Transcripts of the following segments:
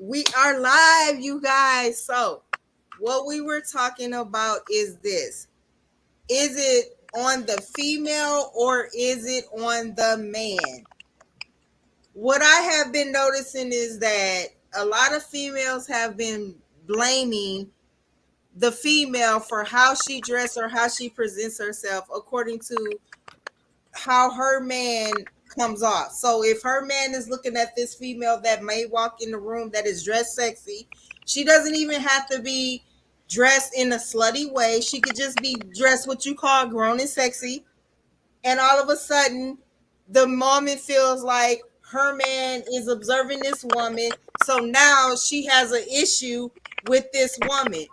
We are live, you guys. So, what we were talking about is this. Is it on the female or is it on the man? What I have been noticing is that a lot of females have been blaming the female for how she dressed or how she presents herself according to how her man comes off. So if her man is looking at this female that may walk in the room that is dressed sexy, she doesn't even have to be dressed in a slutty way. She could just be dressed what you call grown and sexy. And all of a sudden, the woman feels like her man is observing this woman. So now she has an issue with this woman.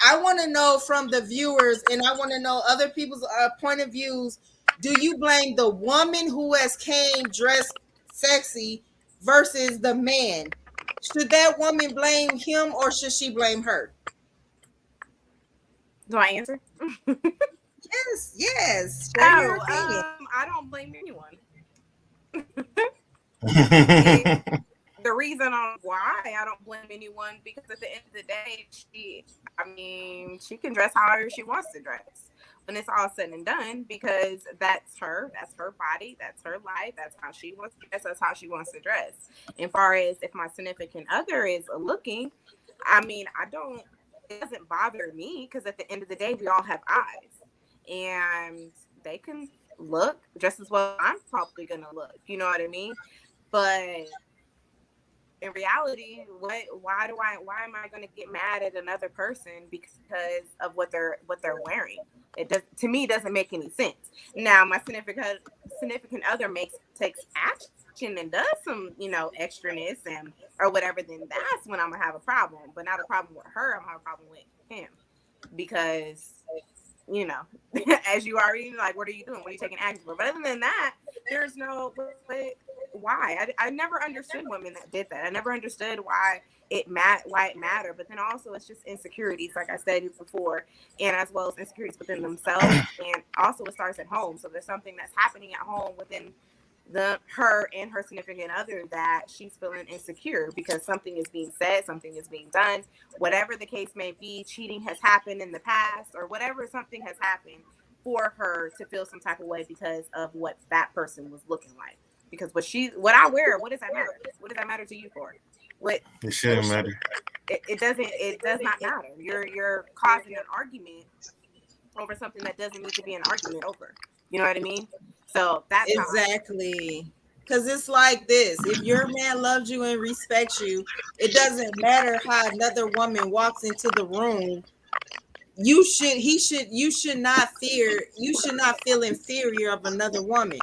I want to know from the viewers, and I want to know other people's point of views. Do you blame the woman who has came dressed sexy versus the man? Should that woman blame him or should she blame her? Do I answer? Yes. Share your opinion. I don't blame anyone. The reason on why I don't blame anyone, because at the end of the day, she can dress however she wants to dress when it's all said and done, because that's her body, that's her life, that's how she wants to dress, that's how she wants to dress. And far as if my significant other is looking, it doesn't bother me, because at the end of the day, we all have eyes, and they can look just as well I'm probably gonna look, you know what I mean? But in reality, why am I going to get mad at another person because of what they're wearing? To me, it doesn't make any sense. Now, my significant other takes action and does some, extraness or whatever, then that's when I'm gonna have a problem. But not a problem with her, I'm gonna have a problem with him, because as you already like, what are you doing? What are you taking action for? But other than that, there's no why. I never understood women that did that. I never understood why it mattered. But then also, it's just insecurities, like I said before, and as well as insecurities within themselves, and also it starts at home. So there's something that's happening at home within her and her significant other that she's feeling insecure because something is being said, something is being done, whatever the case may be. Cheating has happened in the past, or whatever, something has happened for her to feel some type of way because of what that person was looking like. Because what I wear, what does that matter? What does that matter to you for? It shouldn't matter. It does not matter. You're causing an argument over something that doesn't need to be an argument over. You know what I mean? So that's exactly. Because it's like this: if your man loves you and respects you, it doesn't matter how another woman walks into the room. You should not feel inferior of another woman.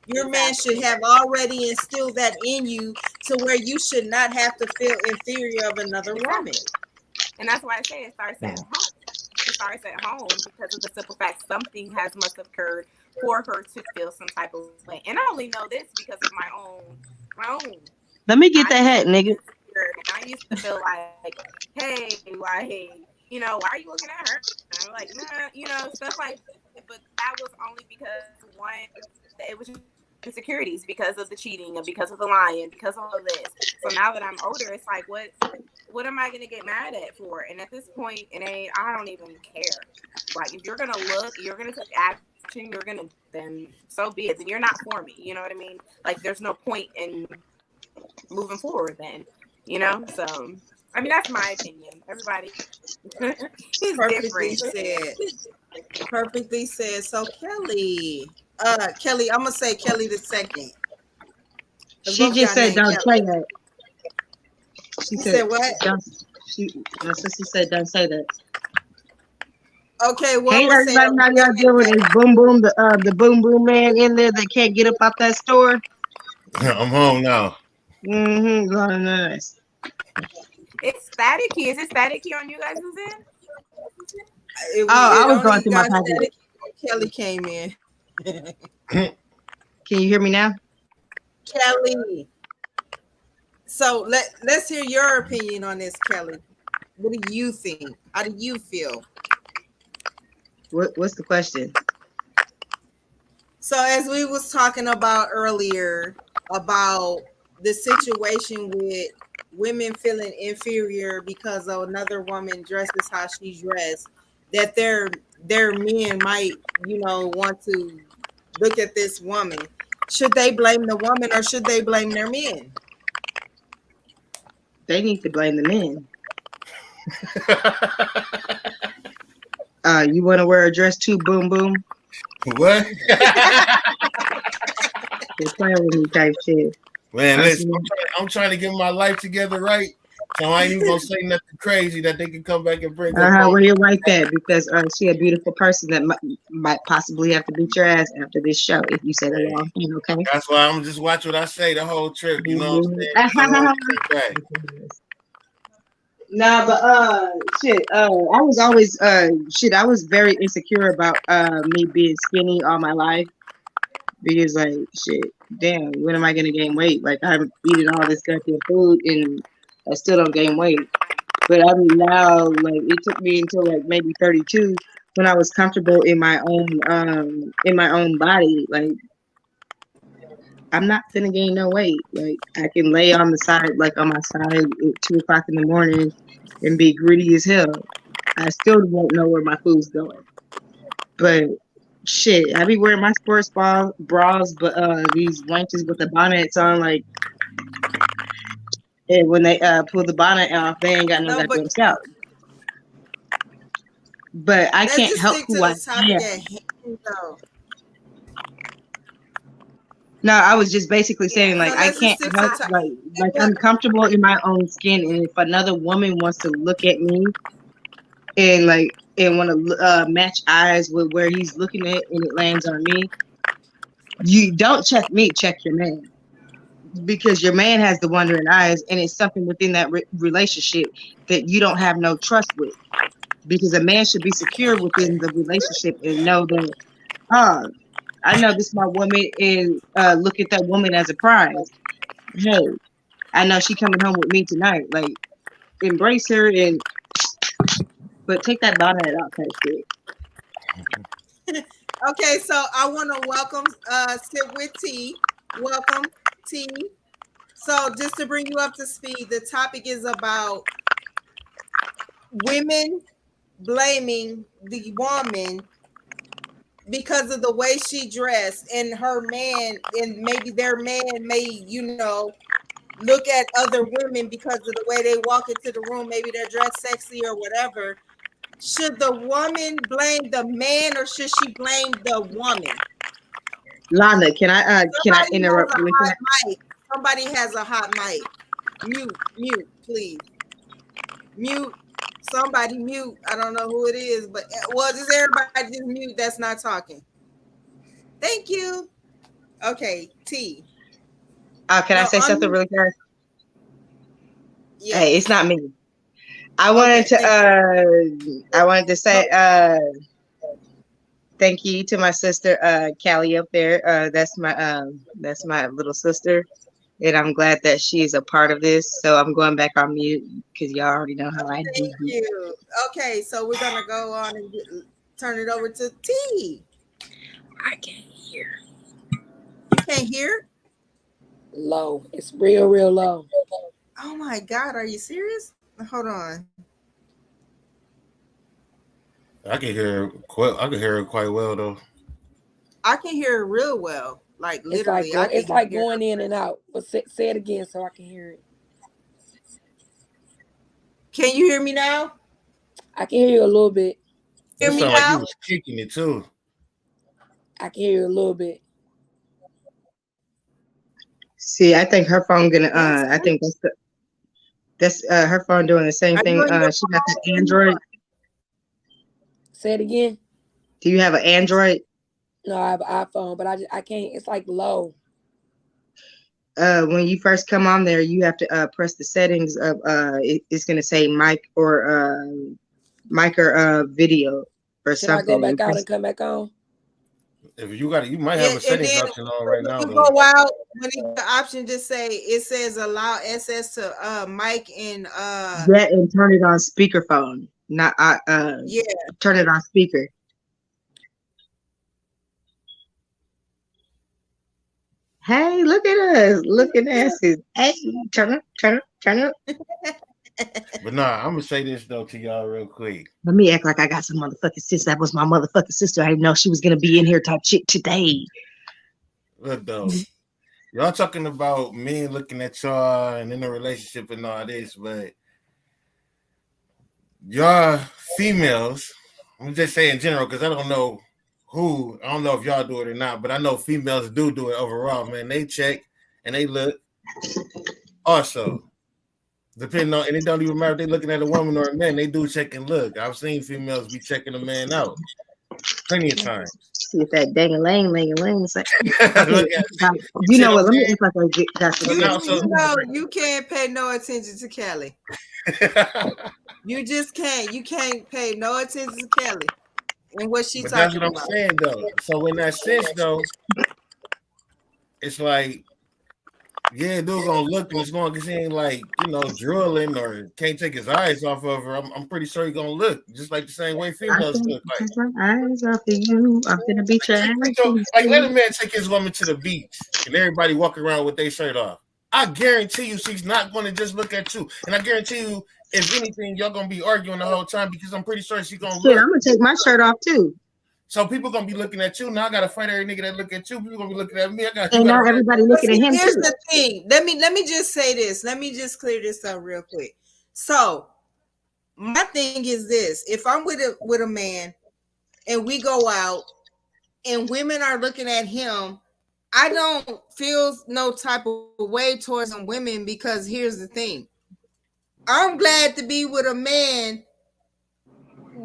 Your man should have already instilled that in you to where you should not have to feel inferior of another woman. And that's why I say it starts at home. It starts at home because of the simple fact something must have occurred for her to feel some type of way. And I only know this because of my own. Let me get that hat, nigga. I used to feel like, hey, why are you looking at her? And I'm like, nah, stuff like that. But that was only because, one, it was insecurities because of the cheating and because of the lying, because of all this. So now that I'm older, it's like, what am I going to get mad at for? And at this point, I don't even care. Like, if you're going to look, you're going to take action, then so be it. Then you're not for me. You know what I mean? Like, there's no point in moving forward then, So, I mean, that's my opinion. Everybody is Perfectly different. said. Perfectly said. So, Kelly, I'm going to say Kelly the second. She just said don't say that. She said what? My sister said don't say that. Okay, well, hey, everybody, how y'all doing? Is Boom Boom the Boom Boom man in there that can't get up out that store? I'm home now. Mm-hmm. Nice. It's staticky. Is it staticky on you guys' end? I was going through my package. Kelly came in. Can you hear me now? Kelly. So let's hear your opinion on this, Kelly. What do you think? How do you feel? What's the question? So as we was talking about earlier about the situation with women feeling inferior because of another woman dresses how she dressed, that their men might, want to look at this woman. Should they blame the woman or should they blame their men? They need to blame the men. You want to wear a dress too? Boom, boom. What? They're playing with me type shit. Man, listen, I'm trying to get my life together, right? So I ain't even gonna say nothing crazy that they can come back and bring up. Where you like that? Because she a beautiful person that might possibly have to beat your ass after this show if you say the wrong thing. Okay. That's why I'm just watch what I say the whole trip. You know what I'm saying? Nah, but shit. I was always I was very insecure about me being skinny all my life because like shit. Damn, when am I gonna gain weight? Like I'm eating all this goddamn food and I still don't gain weight. But I mean now, like it took me until like maybe 32 when I was comfortable in my own body. Like I'm not gonna gain no weight. Like I can lay on the side, like on my side at 2 o'clock in the morning and be greedy as hell. I still won't know where my food's going. But shit, I be wearing my sports bras, but these wenches with the bonnets on, like, and when they pull the bonnet off, they ain't got no goddamn scalp. But I can't help who I am. No, I was just basically saying, like, I can't help, like I'm comfortable in my own skin, and if another woman wants to look at me and want to match eyes with where he's looking at, and it lands on me, you don't check me, check your man, because your man has the wandering eyes, and it's something within that relationship that you don't have no trust with, because a man should be secure within the relationship and know that, I know this is my woman, and look at that woman as a prize. Hey, I know she coming home with me tonight. Like, embrace her, but take that bonnet out, type shit. Okay, so I want to welcome Sit with T. Welcome, T. So just to bring you up to speed, the topic is about women blaming the woman because of the way she dressed, and her man, and maybe their man may, look at other women because of the way they walk into the room. Maybe they're dressed sexy or whatever. Should the woman blame the man or should she blame the woman? Lana, can I interrupt you? Somebody has a hot mic. Mute, please. Mute. Somebody mute. I don't know who it is, but just everybody just mute that's not talking. Thank you. Okay, T. Can I say something really fast? Yeah. Hey, it's not me. I wanted to say thank you to my sister Callie up there. That's my little sister. And I'm glad that she's a part of this. So I'm going back on mute because y'all already know how I do. Thank you. Okay, so we're gonna go on and turn it over to T. I can't hear. You can't hear? Low. It's real low. Oh my God, are you serious? Hold on. I can hear her quite well though. I can hear it real well. Like literally, it's like going in and out. But say it again so I can hear it. Can you hear me now? I can hear you a little bit. It sounded like you was kicking it too. I can hear you a little bit. See, I think her phone gonna. I think that's her phone doing the same thing. She got the Android. Say it again. Do you have an Android? No, I have an iPhone, but I can't. It's like low. When you first come on there, you have to press the settings of it's gonna say mic or video or Should something. I go back out and come back on? If you might have a settings option on right now. You go out when the option just says allow access to mic and and turn it on speakerphone. Not turn it on speaker. Hey, look at us, looking asses. Hey, turn up. But nah, I'm gonna say this though to y'all real quick. Let me act like I got some motherfucking sister. That was my motherfucking sister. I didn't know she was gonna be in here type shit today. Look though, y'all talking about men looking at y'all and in a relationship and all this, but y'all females, I'm just saying in general because I don't know if y'all do it or not, but I know females do it overall, man. They check and they look. Also, depending on, and it don't even matter if they're looking at a woman or a man, they do check and look. I've seen females be checking a man out plenty of times. See if that dang-a-lang. Look at, You know what? Let me act like I get got But now, so- you can't pay no attention to Kelly. You just can't. You can't pay no attention to Kelly and what she But talking that's what I'm about. saying though. So in that sense though, it's like, yeah, dude gonna look, and as long as he ain't like, drooling or can't take his eyes off of her, I'm pretty sure he gonna look just like the same way females look. Like, take my eyes off of you. I'm gonna beat your ass. like let a man take his woman to the beach and everybody walk around with their shirt off. I guarantee you she's not gonna just look at you. And I guarantee you, if anything, y'all gonna be arguing the whole time because I'm pretty sure she's gonna look. I'm gonna take my shirt off too. So people gonna be looking at you. Now I gotta fight every nigga that look at you. People gonna be looking at me. And now everybody looking at him. Here's the thing. Let me just say this. Let me just clear this up real quick. So my thing is this: if I'm with a man and we go out and women are looking at him, I don't feel no type of way towards them women because here's the thing. I'm glad to be with a man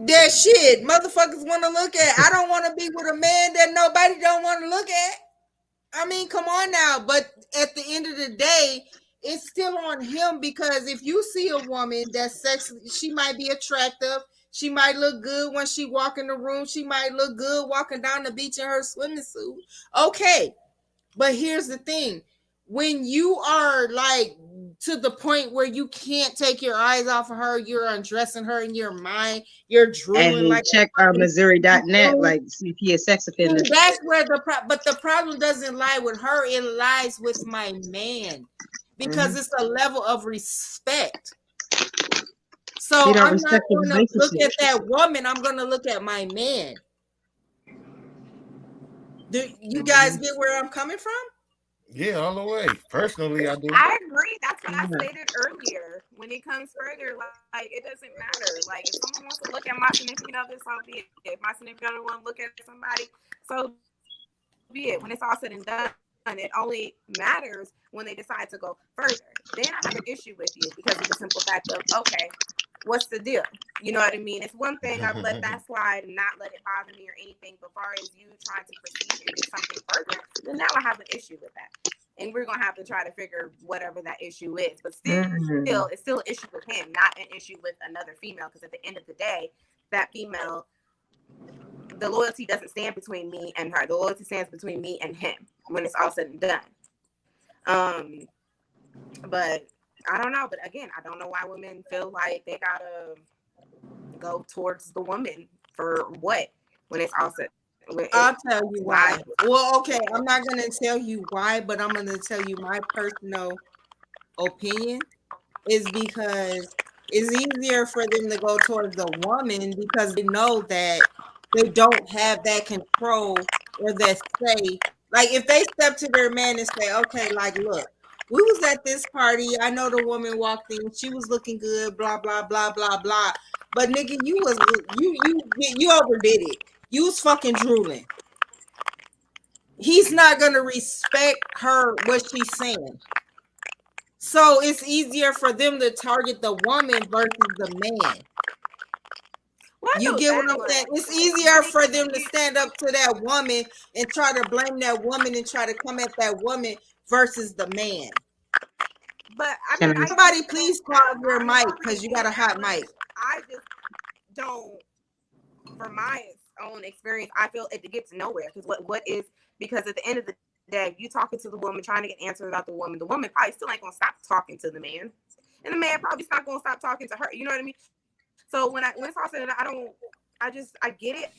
that shit motherfuckers want to look at. I don't want to be with a man that nobody don't want to look at. I mean, come on now. But at the end of the day, it's still on him because if you see a woman that's sexy, she might be attractive. She might look good when she walk in the room. She might look good walking down the beach in her swimming suit. Okay. But here's the thing. When you are like to the point where you can't take your eyes off of her, you're undressing her in your mind, you're drooling. And like check our Missouri.net, like see if he a sex offender. That's where but the problem doesn't lie with her, it lies with my man. Because it's a level of respect. So I'm not going to look at that woman, I'm going to look at my man. Do you guys get where I'm coming from? Yeah, all the way. Personally, I do. I agree. That's what I stated earlier. When it comes further, like it doesn't matter. Like if someone wants to look at my significant other, so be it. If my significant other want to look at somebody, so be it. When it's all said and done, it only matters when they decide to go further. Then I have an issue with you because of the simple fact of, okay, what's the deal? You know what I mean? It's one thing I've let that slide and not let it bother me or anything. But as far as you trying to proceed and do something further, then now I have an issue with that. And we're going to have to try to figure whatever that issue is. But still, it's still an issue with him, not an issue with another female. Because at the end of the day, that female, the loyalty doesn't stand between me and her. The loyalty stands between me and him when it's all said and done. But I don't know. But again, I don't know why women feel like they got to go towards the woman for what when it's all said. I'll tell you why. Well, okay, I'm not going to tell you why, but I'm going to tell you my personal opinion is because it's easier for them to go towards the woman because they know that they don't have that control or that say. Like if they step to their man and say, okay, like, look, we was at this party. I know the woman walked in. She was looking good, blah, blah, blah, blah, blah. But nigga, you overdid it. You was fucking drooling. He's not gonna respect her what she's saying. So it's easier for them to target the woman versus the man. You get what I'm saying? It's easier for them to stand up to that woman and try to blame that woman and try to come at that woman versus the man. But I mean, somebody please pause your mic because you got a hot mic. I just don't, for my own experience, I feel it gets nowhere because at the end of the day, you talking to the woman, trying to get answers about the woman probably still ain't gonna stop talking to the man, and the man probably not gonna stop talking to her. You know what I mean? So when it's all said, I get it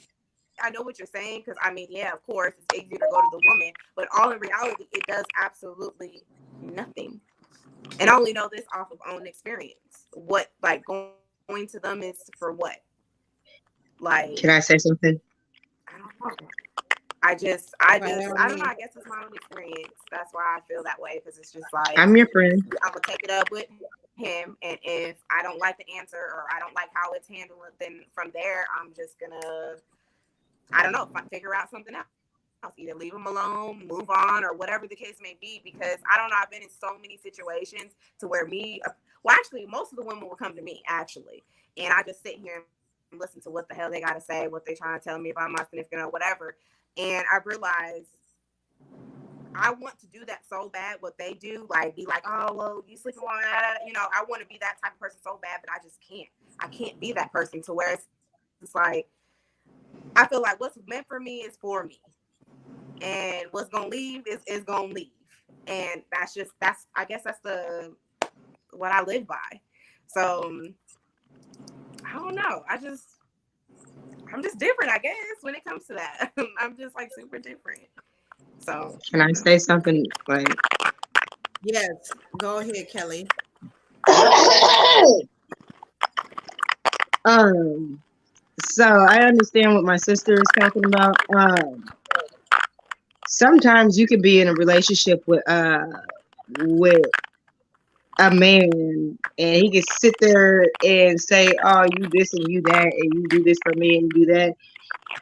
I know what you're saying, because I mean, yeah, of course, it's easier to go to the woman, but all in reality, it does absolutely nothing. And I only know this off of own experience. What, like, going to them is for what? Like, Can I say something? I don't know. I don't know. I guess it's my own experience. That's why I feel that way, because it's just like, I'm your friend. I'm gonna take it up with him, and if I don't like the answer or I don't like how it's handled, then from there I'm just gonna, I don't know, figure out something else. Either leave him alone, move on, or whatever the case may be. Because I don't know, I've been in so many situations to where actually, most of the women will come to me actually, and I just sit here and listen to what the hell they gotta say, what they're trying to tell me about my significant or whatever. And I realize I want to do that so bad, what they do, like be like, oh, well, you sleeping on that, I want to be that type of person so bad, but I just can't. I can't be that person to where it's like, I feel like what's meant for me is for me. And what's going to leave is going to leave. And I guess that's what I live by. So, I don't know. I'm just different, I guess, when it comes to that. I'm just like super different. So can I say something? Like, yes, go ahead, Kelly. So I understand what my sister is talking about. Sometimes you can be in a relationship with a man, and he can sit there and say, "Oh, you this and you that, and you do this for me and you do that."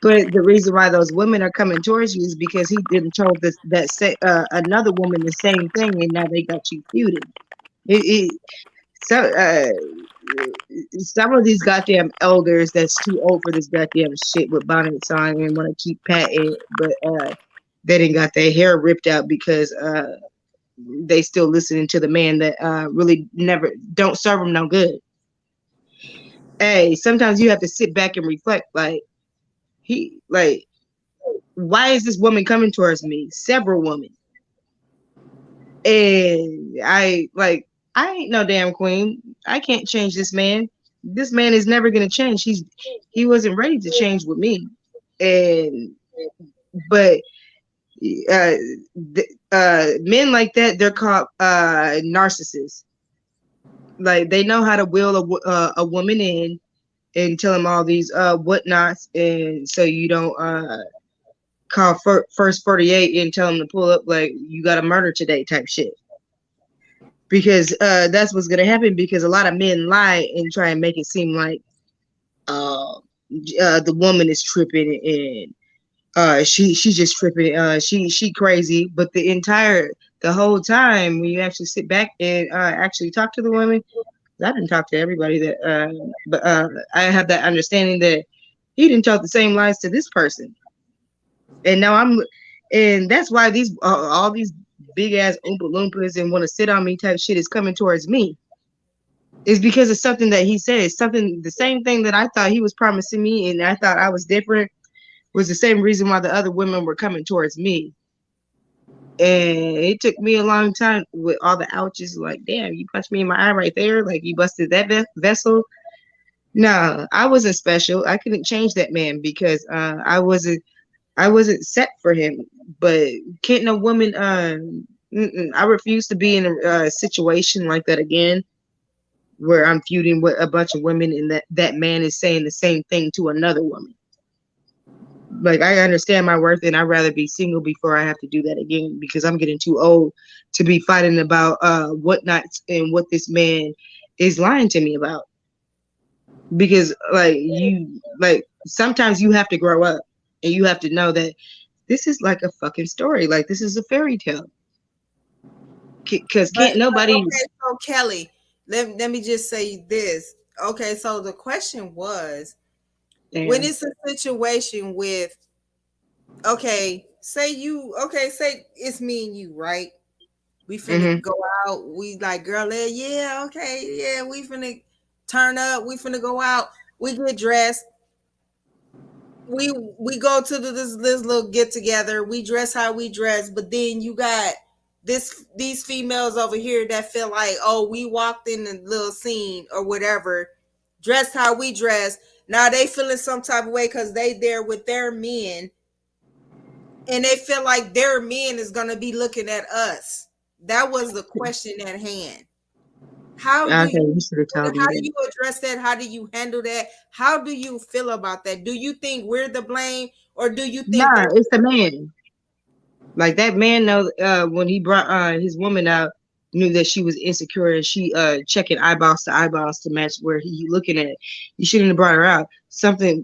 But the reason why those women are coming towards you is because he didn't told another woman the same thing, and now they got you feuding. Some of these goddamn elders that's too old for this goddamn shit with bonnets on and want to keep patting, but they didn't got their hair ripped out because they still listening to the man that really never don't serve them no good. Hey, sometimes you have to sit back and reflect, like, why is this woman coming towards me? Several women. And I ain't no damn queen. I can't change this man. This man is never gonna change. He wasn't ready to change with me. But men like that, they're called narcissists. Like, they know how to wheel a woman in and tell them all these whatnots, and so you don't call first 48 and tell them to pull up like you got a murder today type shit. Because that's what's gonna happen, because a lot of men lie and try and make it seem like the woman is tripping and she's just tripping, she crazy. But the whole time, when you actually sit back and actually talk to the women, I didn't talk to everybody but I have that understanding that he didn't talk the same lies to this person. And now and that's why these all these big ass Oompa Loompas and want to sit on me type shit is coming towards me. Is because of something that he said. The same thing that I thought he was promising me, and I thought I was different, was the same reason why the other women were coming towards me. And it took me a long time with all the ouches, like, damn, you punched me in my eye right there, like you busted that vessel. No, I wasn't special. I couldn't change that man because I wasn't set for him. But can't no woman I refuse to be in a situation like that again, where I'm feuding with a bunch of women and that man is saying the same thing to another woman. Like, I understand my worth, and I'd rather be single before I have to do that again, because I'm getting too old to be fighting about whatnots and what this man is lying to me about. Because sometimes you have to grow up, and you have to know that this is like a fucking story. Like, this is a fairy tale. Because can't nobody. Okay, so Kelly, let me just say this. Okay, so the question was, when it's a situation with, say it's me and you, right? We finna go out. We like, girl, yeah, okay, yeah, we finna turn up. We finna go out. We get dressed. We go to this little get together. We dress how we dress, but then you got these females over here that feel like, oh, we walked in the little scene or whatever, dressed how we dress. Now they feeling some type of way because they there with their men, and they feel like their men is gonna be looking at us. That was the question at hand. How do you should have told me that. you address that? How do you handle that? How do you feel about that? Do you think we're the blame, or do you think Nah, it's the man. Like that man knows when he brought his woman out, knew that she was insecure and she checking eyeballs to match where he looking at. You shouldn't have brought her out. Something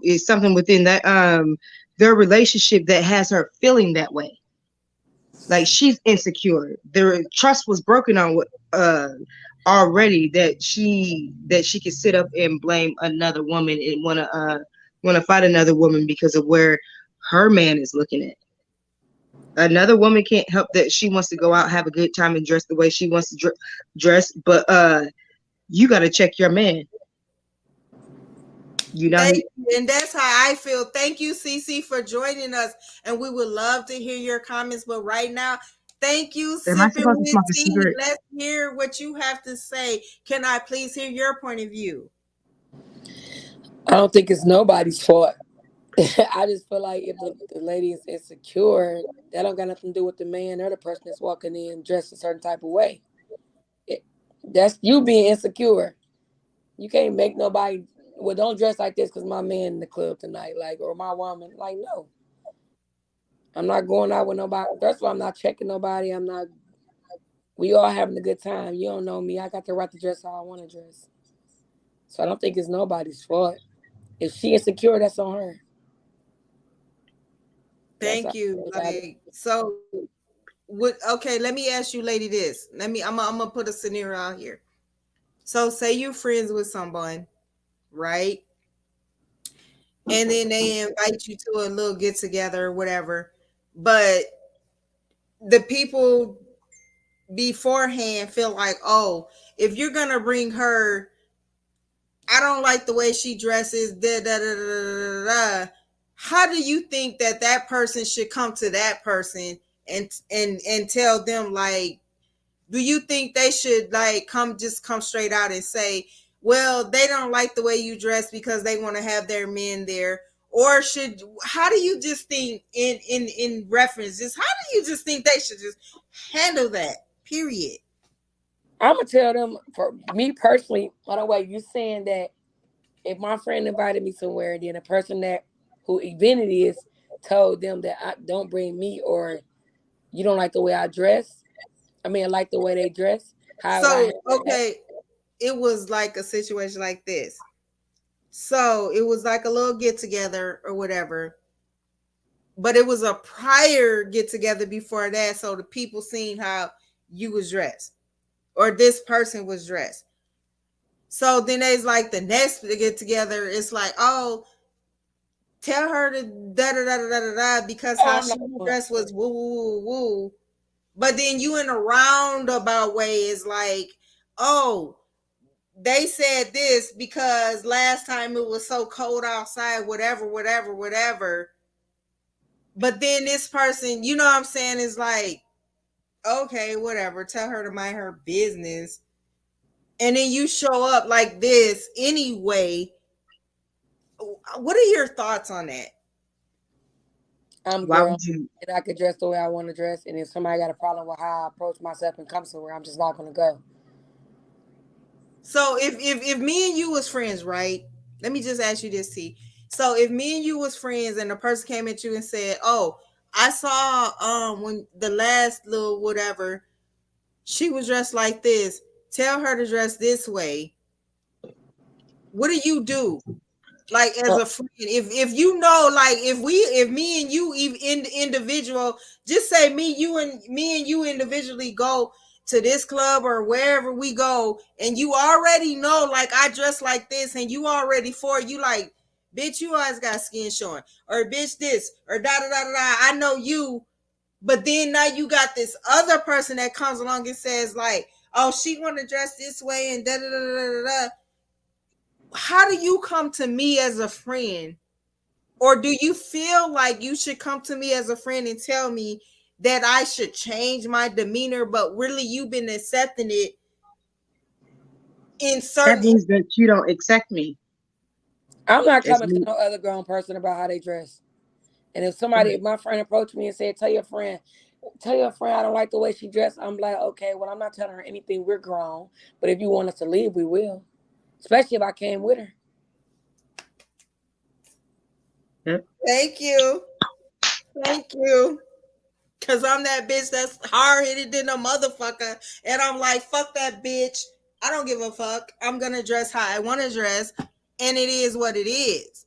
within that their relationship that has her feeling that way. Like she's insecure. Their trust was broken on already that she could sit up and blame another woman and wanna fight another woman because of where her man is looking at. Another woman can't help that she wants to go out, have a good time, and dress the way she wants to dress. But you got to check your man. You know, and that's how I feel. Thank you, CC, for joining us, and we would love to hear your comments. But right now, thank you, Sipping with Tea. Let's hear what you have to say. Can I please hear your point of view? I don't think it's nobody's fault. I just feel like if the lady is insecure, that don't got nothing to do with the man or the person that's walking in dressed a certain type of way. That's you being insecure. You can't make nobody, well, don't dress like this because my man in the club tonight, like, or my woman. Like, no. I'm not going out with nobody. That's why I'm not checking nobody. We all having a good time. You don't know me. I got the right to dress how I want to dress. So I don't think it's nobody's fault. If she insecure, that's on her. Thank you. Like, so okay, let me ask you, lady, this. I'm gonna put a scenario out here. So say you're friends with someone, right? And then they invite you to a little get together or whatever. But the people beforehand feel like, oh, if you're gonna bring her, I don't like the way she dresses, da da da da da da. How do you think that person should come to that person and tell them, like, do you think they should like come straight out and say, well, they don't like the way you dress because they want to have their men there? Or how do you just think in reference, just how do you just think they should just handle that, period? I'm gonna tell them, for me personally, by the way, you saying that if my friend invited me somewhere, then a person who event it is told them that I don't bring me, or you don't like the way I dress. I mean, I like the way they dress. So, okay, it was like a situation like this. So it was like a little get together or whatever, but it was a prior get together before that. So the people seen how you was dressed, or this person was dressed. So then it's like the next get together, it's like, oh, tell her to da da da da da da because how she dressed was woo woo woo woo. But then you in a roundabout way is like, oh, they said this because last time it was so cold outside, whatever. But then this person, you know what I'm saying, is like, okay, whatever, tell her to mind her business. And then you show up like this anyway. What are your thoughts on that? I'm girl, and I could dress the way I want to dress. And if somebody got a problem with how I approach myself and come somewhere, I'm just not going to go. So if me and you was friends, right? Let me just ask you this, T. So if me and you was friends and the person came at you and said, oh, I saw when the last little whatever, she was dressed like this, tell her to dress this way. What do you do? Like, as a friend, if you know, like, if me and you individual, just say me and you individually go to this club or wherever we go, and you already know, like, I dress like this, and you already you like, bitch, you always got skin showing, or bitch this, or da da da da. I know you, but then now you got this other person that comes along and says, like, oh, she want to dress this way and da da da da da. How do you come to me as a friend? Or do you feel like you should come to me as a friend and tell me that I should change my demeanor, but really you've been accepting it in certain... That means that you don't accept me. I'm not It's coming to me. no other grown person about how they dress. And if my friend approached me and said, tell your friend I don't like the way she dressed, I'm like, okay, well, I'm not telling her anything. We're grown. But if you want us to leave, we will. Especially if I came with her. Yep. Thank you. Cause I'm that bitch that's hard headed than a motherfucker. And I'm like, fuck that bitch. I don't give a fuck. I'm gonna dress how I want to dress. And it is what it is.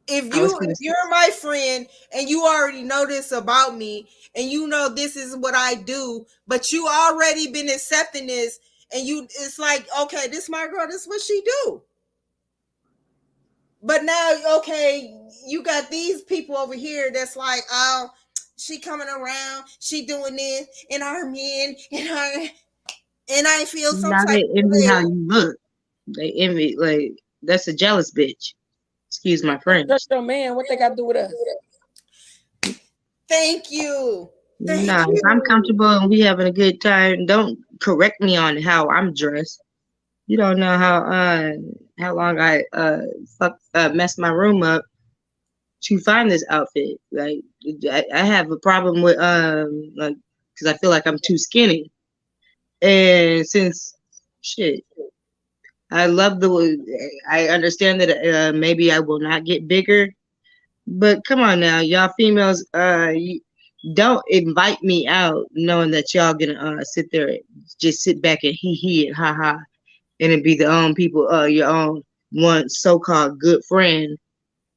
If I was gonna you're my friend and you already know this about me and you know this is what I do, but you already been accepting this and it's like, okay, this my girl, this is what she do. But now, okay, you got these people over here that's like, oh, she coming around, she doing this, and our men, and I feel some now type they of envy how way. you look. They envy like that's a jealous bitch. Excuse my Trust French. your man. What they got to do with us? Thank you. Nah, if I'm comfortable and we having a good time, don't correct me on how I'm dressed. You don't know how long I messed my room up to find this outfit. Like I have a problem with like because I feel like I'm too skinny. And since shit, I love I understand that maybe I will not get bigger, but come on now, y'all females, you don't invite me out knowing that y'all gonna sit there, just sit back and hee and ha ha, and it be the own people, your own one so-called good friend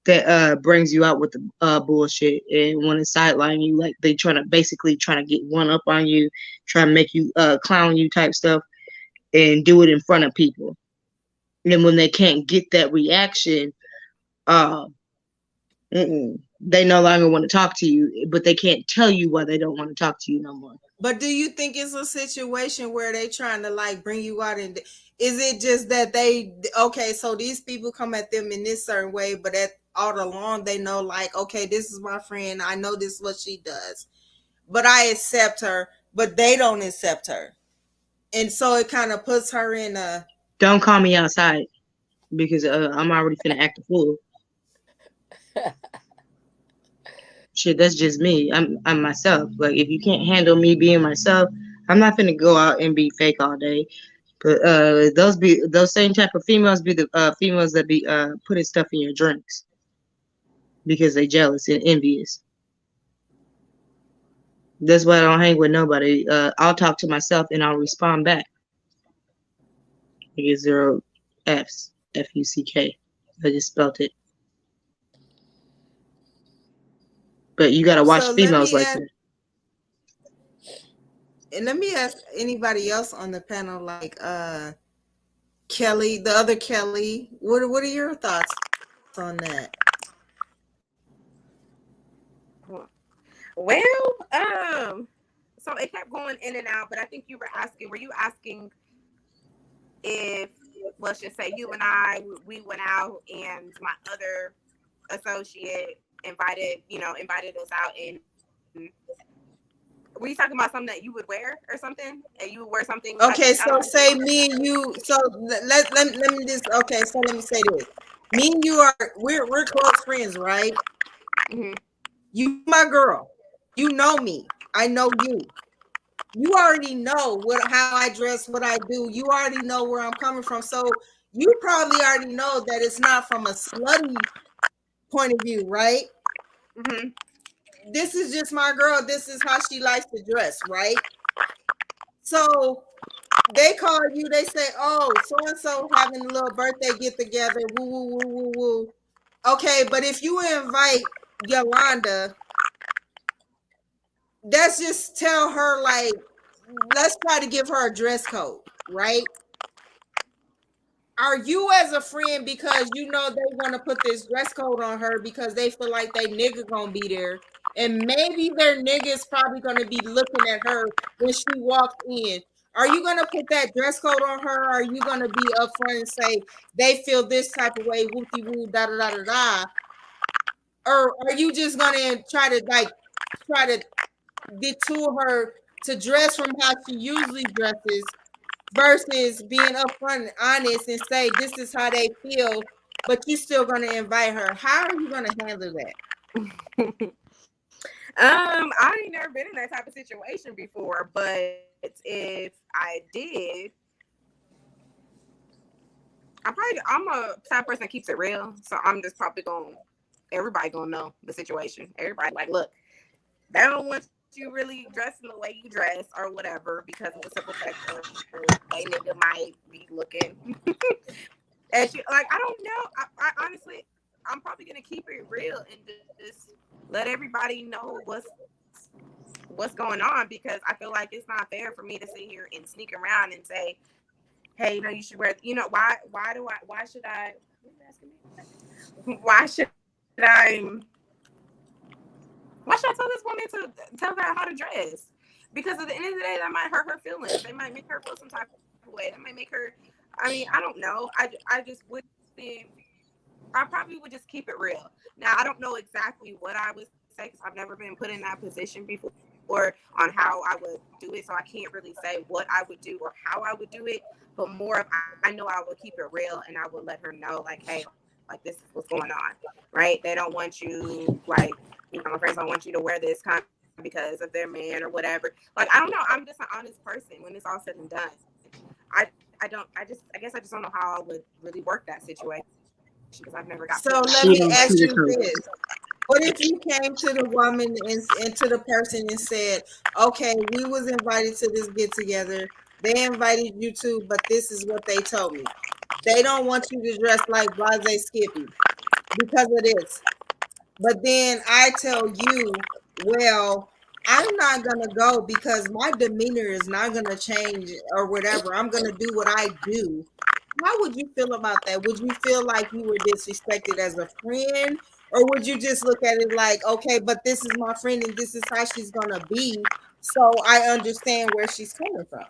that brings you out with the bullshit and want to sideline you like they basically trying to get one up on you, trying to make you clown you type stuff and do it in front of people. And when they can't get that reaction, uh, they no longer want to talk to you, but they can't tell you why they don't want to talk to you no more. But do you think it's a situation where they trying to like bring you out and is it just that okay, so these people come at them in this certain way, but all along they know like, okay, this is my friend. I know this is what she does, but I accept her, but they don't accept her. And so it kind of puts her in a... Don't call me outside because I'm already finna act a fool. Shit, that's just me. I'm myself. Like if you can't handle me being myself, I'm not finna go out and be fake all day. But those same type of females be the females that be putting stuff in your drinks because they jealous and envious. That's why I don't hang with nobody. I'll talk to myself and I'll respond back. I get 0 F's, Fuck. I just spelt it. But you gotta watch females like that. And let me ask anybody else on the panel, like Kelly, the other Kelly. What are your thoughts on that? Well, so it kept going in and out, but I think were you asking if, let's just say we went out and my other associate invited us out, and were you talking about something that you would wear or something? And you would wear something? Okay, so say me and you. So let me just. Okay, so let me say this. Me and you we're close friends, right? Mm-hmm. You my girl. You know me. I know you. You already know how I dress, what I do. You already know where I'm coming from. So you probably already know that it's not from a slutty point of view, right? Mm-hmm. This is just my girl. This is how she likes to dress, right? So they call you, they say, oh, so-and-so having a little birthday get together, woo, woo, woo, woo, woo. Okay, but if you invite Yolanda, let's just tell her, like, let's try to give her a dress code, right? Are you as a friend, because you know they want to put this dress code on her because they feel like they nigga gonna be there, and maybe their nigga's probably gonna be looking at her when she walks in? Are you gonna put that dress code on her? Or are you gonna be upfront and say they feel this type of way, whoopty woo, da da da da da? Or are you just gonna try to detour her to dress from how she usually dresses, versus being upfront and honest and say this is how they feel but you're still going to invite her. How are you going to handle that? I ain't never been in that type of situation before, but if I did, I'm a type of person that keeps it real, so I'm just probably everybody gonna know the situation. Everybody like, look, they don't want you really dressing the way you dress or whatever because of the simple fact of a nigga might be looking at you. Like, I don't know. I honestly, I'm probably gonna keep it real and just let everybody know what's going on, because I feel like it's not fair for me to sit here and sneak around and say, hey, you should wear, why should I tell this woman to tell her how to dress? Because at the end of the day, that might hurt her feelings. They might make her feel some type of way. That might make her, I don't know. I just would think, I probably would just keep it real. Now, I don't know exactly what I would say because I've never been put in that position before on how I would do it. So I can't really say what I would do or how I would do it. But more of, I know I would keep it real and I would let her know, like, hey, like, this is what's going on, right? They don't want you, like, my friends don't want you to wear this kind of because of their man or whatever. Like, I don't know. I'm just an honest person when it's all said and done. I guess I just don't know how I would really work that situation because I've never got. So let me ask you this. What if you came to the woman and to the person and said, okay, we was invited to this get together. They invited you too, but this is what they told me. They don't want you to dress like Blase Skippy because of this. But then I tell you, well, I'm not going to go because my demeanor is not going to change or whatever. I'm going to do what I do. How would you feel about that? Would you feel like you were disrespected as a friend? Or would you just look at it like, okay, but this is my friend and this is how she's going to be, so I understand where she's coming from?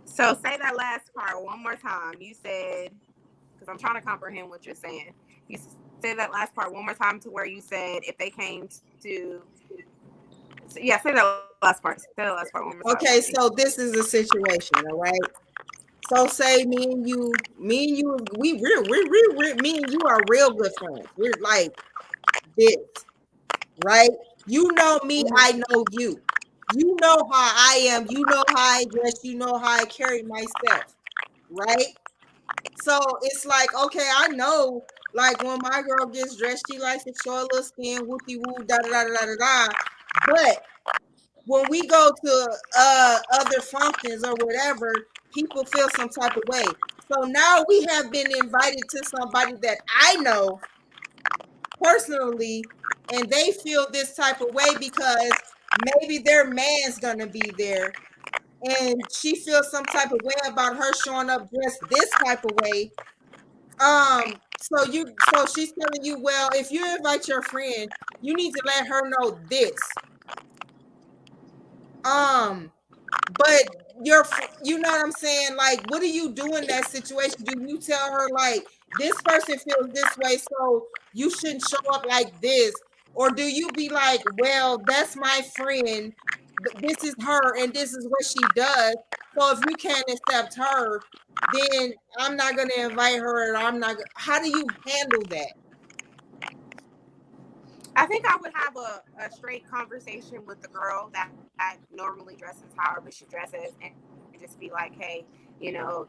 So say that last part one more time. You said, because I'm trying to comprehend what you're saying. You said that last part one more time to where you said if they came to... So, yeah, say that last part. Say that last part one more time. Okay, so this is a situation, all right? So say me and you, me and you are real good friends. We're like this, right? You know me, I know you. You know how I am. You know how I dress. You know how I carry myself, right? So it's like, okay, I know, like when my girl gets dressed, she likes to show a little skin, whoopie woo, da da da da da da. But when we go to other functions or whatever, people feel some type of way. So now we have been invited to somebody that I know personally, and they feel this type of way because maybe their man's gonna be there, and she feels some type of way about her showing up dressed this type of way. So she's telling you, well, if you invite your friend, you need to let her know this. But you know what I'm saying? Like, what do you do in that situation? Do you tell her, like, this person feels this way, so you shouldn't show up like this? Or do you be like, well, that's my friend, this is her, and this is what she does. So if you can't accept her, then I'm not going to invite her, and how do you handle that? I think I would have a straight conversation with the girl that normally dresses however she dresses and just be like, hey,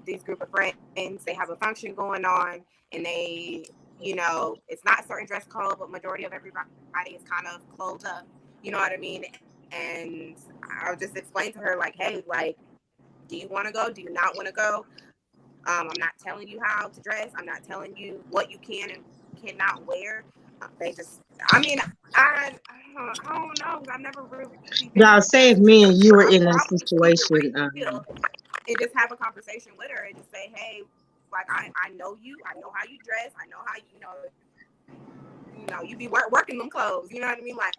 these group of friends, they have a function going on and they, it's not a certain dress code, but majority of everybody is kind of clothed up. You know what I mean? And I'll just explain to her like, hey, like, do you want to go? Do you not want to go? I'm not telling you how to dress. I'm not telling you what you can and cannot wear. They just, I don't know. I've never really. Y'all, say if me and you were in that situation. And just have a conversation with her and just say, hey, like, I know you. I know how you dress. I know how you be working them clothes. You know what I mean? Like,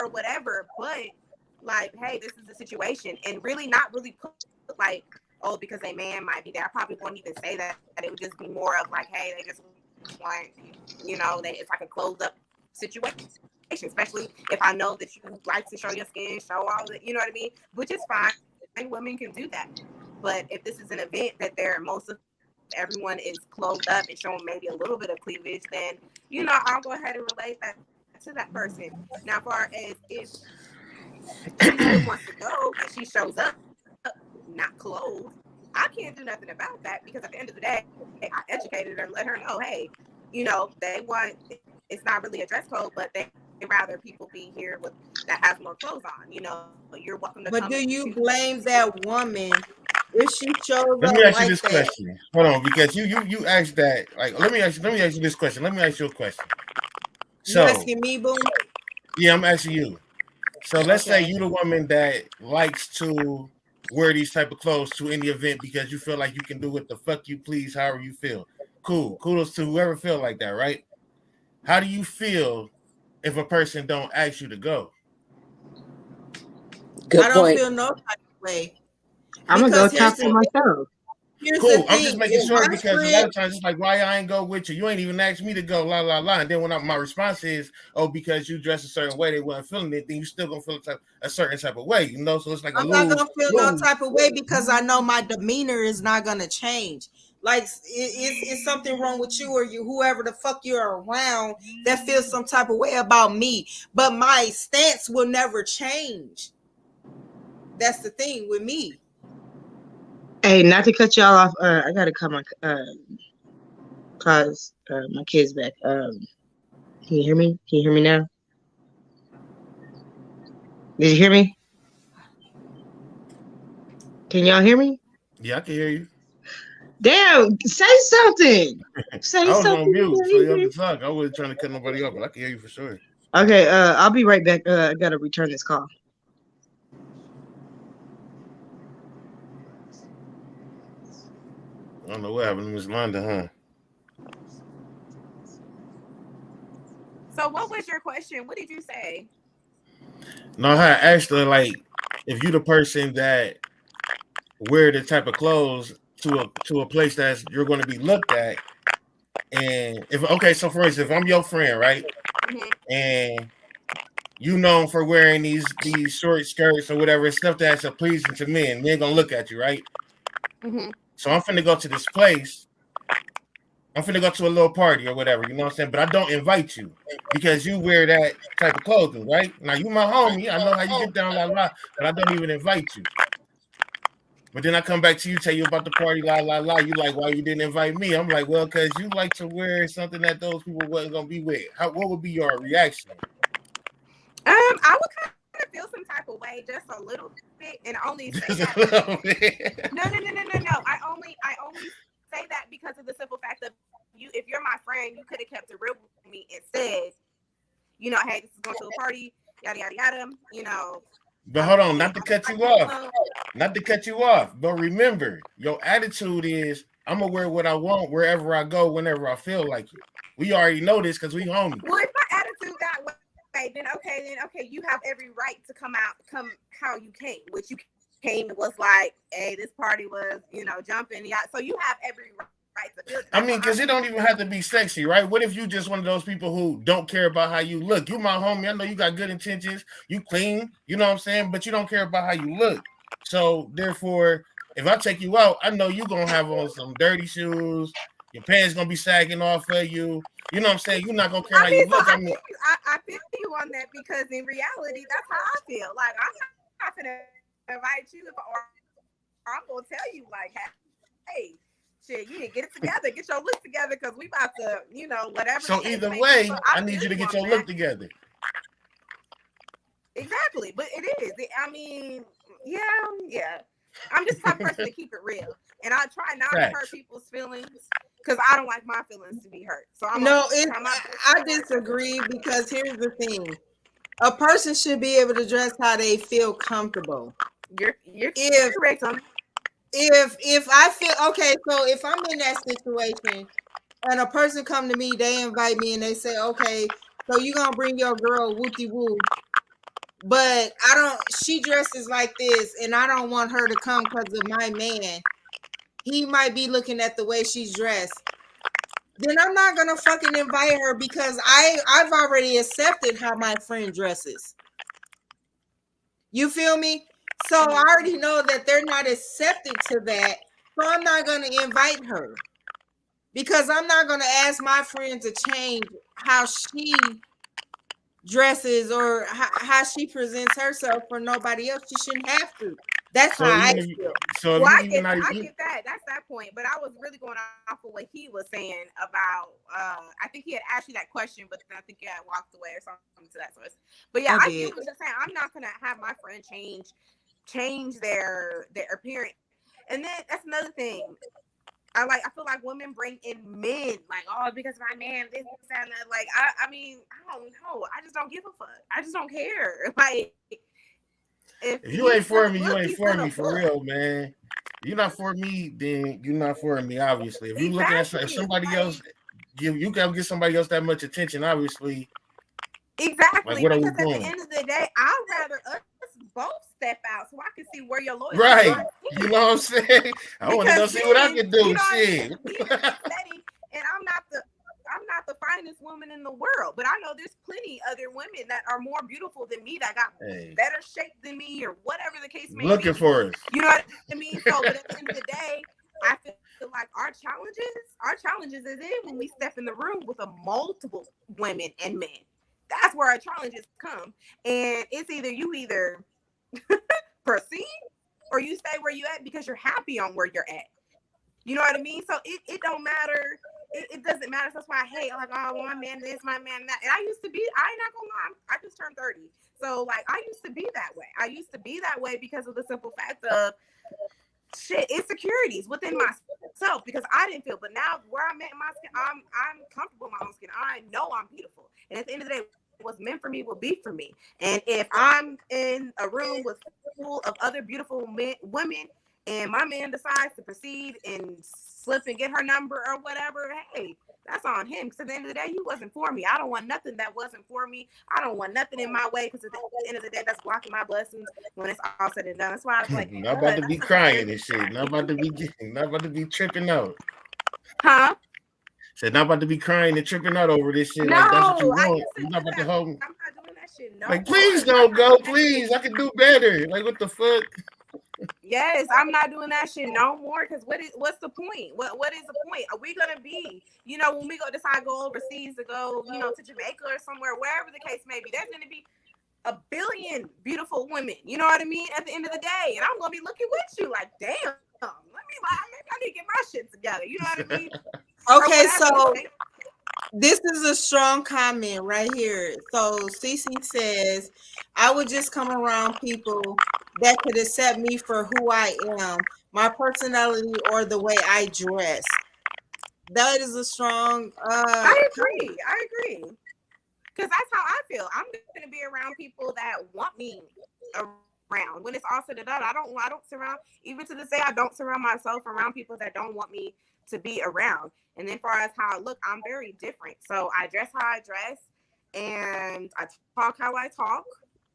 or whatever. But like, hey, this is the situation, and really not really put like, oh, because a man might be there. I probably won't even say that. It would just be more of like, hey, they just want, it's like a closed up situation, especially if I know that you like to show your skin, show all that, you know what I mean? Which is fine. And women can do that. But if this is an event that most of everyone is clothed up and showing maybe a little bit of cleavage, then I'll go ahead and relate that to that person. Now, as far as if she still wants to go and she shows up not clothed, I can't do nothing about that, because at the end of the day, I educated her and let her know, hey, they want, it's not really a dress code, but they rather people be here with that has more clothes on. You're welcome to. But do you blame that woman if she shows Let up me ask you like this that? question. Hold on, because you asked that. Like, let me ask you this question. Let me ask you a question. You asking me, Boom? Yeah, I'm asking you. So let's say Okay. you the woman that likes to wear these type of clothes to any event because you feel like you can do what the fuck you please, however you feel. Cool. Kudos to whoever feel like that, right? How do you feel if a person don't ask you to go? Good I don't point. feel no type of way. I'm gonna go Because here's talk for the myself. Here's Cool. the I'm thing. just making If sure, my because a lot friend, of times it's like, why I ain't go with you? You ain't even asked me to go, la la la. And then when my response is, oh, because you dress a certain way, they weren't feeling it, then you still gonna feel a certain type of way, So it's like I'm not gonna feel no type of way because I know my demeanor is not gonna change. Like it's something wrong with you or whoever the fuck you're around that feels some type of way about me, but my stance will never change. That's the thing with me. Hey, not to cut y'all off. I gotta cut my cause my kids back. Can you hear me? Can you hear me now? Did you hear me? Can y'all hear me? Yeah, I can hear you. Damn, say something. Say I was something. on mute, so you have to talk. I wasn't trying to cut nobody off, but I can hear you for sure. Okay, I'll be right back. I gotta return this call. I don't know what happened to Miss Londa, huh? So what was your question? What did you say? No, I asked her, like, if you the person that wear the type of clothes to a place that you're going to be looked at, and so for instance, if I'm your friend, right, and you known for wearing these short skirts or whatever, stuff that's pleasing to men gonna look at you, right? So I'm finna go to this place. I'm finna go to a little party or whatever, you know what I'm saying? But I don't invite you because you wear that type of clothing, right? Now you my homie, I know how you get down, but I don't even invite you. But then I come back to you, tell you about the party, la la la. You like, why you didn't invite me? I'm like, well, because you like to wear something that those people wasn't gonna be with. What would be your reaction? I would kind of feel some type of way, just a little bit, and only say that. No. I only say that because of the simple fact of you. If you're my friend, you could have kept it real with me and said, hey, this is going to a party, yada yada yada. But hold on, not to cut you off. But remember, your attitude is, I'm gonna wear what I want wherever I go, whenever I feel like it. We already know this because we homies. Well, if my attitude that way, then okay, you have every right to come how you came. Which you came was like, hey, this party was, jumping. Yeah, so you have every right to feel. I mean, because it don't even have to be sexy, right? What if you just one of those people who don't care about how you look? You my homie. I know you got good intentions. You clean. You know what I'm saying? But you don't care about how you look. So therefore, if I take you out, I know you're going to have on some dirty shoes. Your pants going to be sagging off of you. You know what I'm saying? You're not going to care how you look. I feel you on that, because in reality, that's how I feel. Like, I'm not going to invite you, or I'm going to tell you, like, hey, shit, you need to get it together. Get your look together, because we about to, whatever. So either way, I need you to get your look together. Exactly. But it is. I mean, yeah. I'm just the type of person to keep it real. And I try not to hurt people's feelings, because I don't like my feelings to be hurt. So I disagree, because here's the thing. A person should be able to dress how they feel comfortable. You're correct on. If I feel okay, so if I'm in that situation and a person come to me, they invite me and they say, okay, so you gonna bring your girl wooty woo, but she dresses like this and I don't want her to come because of my man. He might be looking at the way she's dressed. Then I'm not gonna fucking invite her, because I've already accepted how my friend dresses. You feel me? So I already know that they're not accepted to that. So I'm not going to invite her because I'm not going to ask my friend to change how she dresses or how she presents herself for nobody else. She shouldn't have to. That's So how I even feel. so, Well, if I you even get, not, I get that. That's that point. But I was really going off of what he was saying about. I think he had asked you that question, but then I think you had walked away or something to that source. But yeah, I get what you're saying. I'm not gonna have my friend change their appearance. And then that's another thing. I feel like women bring in men like, oh, because my man this and that. Like, I mean, I don't know. I just don't give a fuck. I just don't care. Like, if you ain't for me, you ain't he's for gonna me for look. real, man. You're not for me, then you're not for me. Obviously, if you're looking at if somebody else, you gotta give somebody else that much attention. Obviously, exactly. Like, what are we Because at doing? the end of the day, I'd rather us both step out so I can see where your loyalty is. Right. You know what I'm saying? I want to go see what I can do. You know Shit. And I'm not the finest woman in the world, but I know there's plenty other women that are more beautiful than me, that got better shape than me, or whatever the case may be. Looking for us. You know what I mean? So, but at the end of the day, I feel like our challenges is in when we step in the room with a multiple women and men. That's where our challenges come. And it's either proceed or you stay where you at because you're happy on where you're at. You know what I mean? So it don't matter. It doesn't matter. That's why I hate, like, oh, my man this, my man that. And I used to be, I ain't not gonna lie, I just turned 30. So, like, I used to be that way. I used to be that way because of the simple fact of insecurities within myself, because I didn't feel. But now where I'm at in my skin, I'm comfortable in my own skin. I know I'm beautiful. And at the end of the day, what's meant for me will be for me. And if I'm in a room with full of other beautiful women, and my man decides to proceed and slip and get her number or whatever, hey, that's on him. Because at the end of the day, he wasn't for me. I don't want nothing that wasn't for me. I don't want nothing in my way, because at the end of the day, that's blocking my blessings when it's all said and done. That's why I was like, not about to be crying and shit. Not about to be tripping out. Huh? Said not about to be crying and tripping out over this shit. No, like, that's what you I want. used to You're not about to hold me. I'm not doing that shit. No, like, please don't go. Please, I can do better. Like, what the fuck? Yes, I'm not doing that shit no more. Because what's the point? What is the point? Are we gonna be, when we decide to go overseas, to go, to Jamaica or somewhere, wherever the case may be, there's gonna be a billion beautiful women. You know what I mean? At the end of the day, and I'm gonna be looking with you like, damn, maybe I need to get my shit together. You know what I mean? Okay, so this is a strong comment right here. So Cece says, I would just come around people that could accept me for who I am, my personality, or the way I dress. That is a strong I agree. Because that's how I feel. I'm going to be around people that want me around. When it's all said and done, I don't surround, even to this day, I don't surround myself around people that don't want me to be around. And then far as how I look, I'm very different. So I dress how I dress, and I talk how I talk,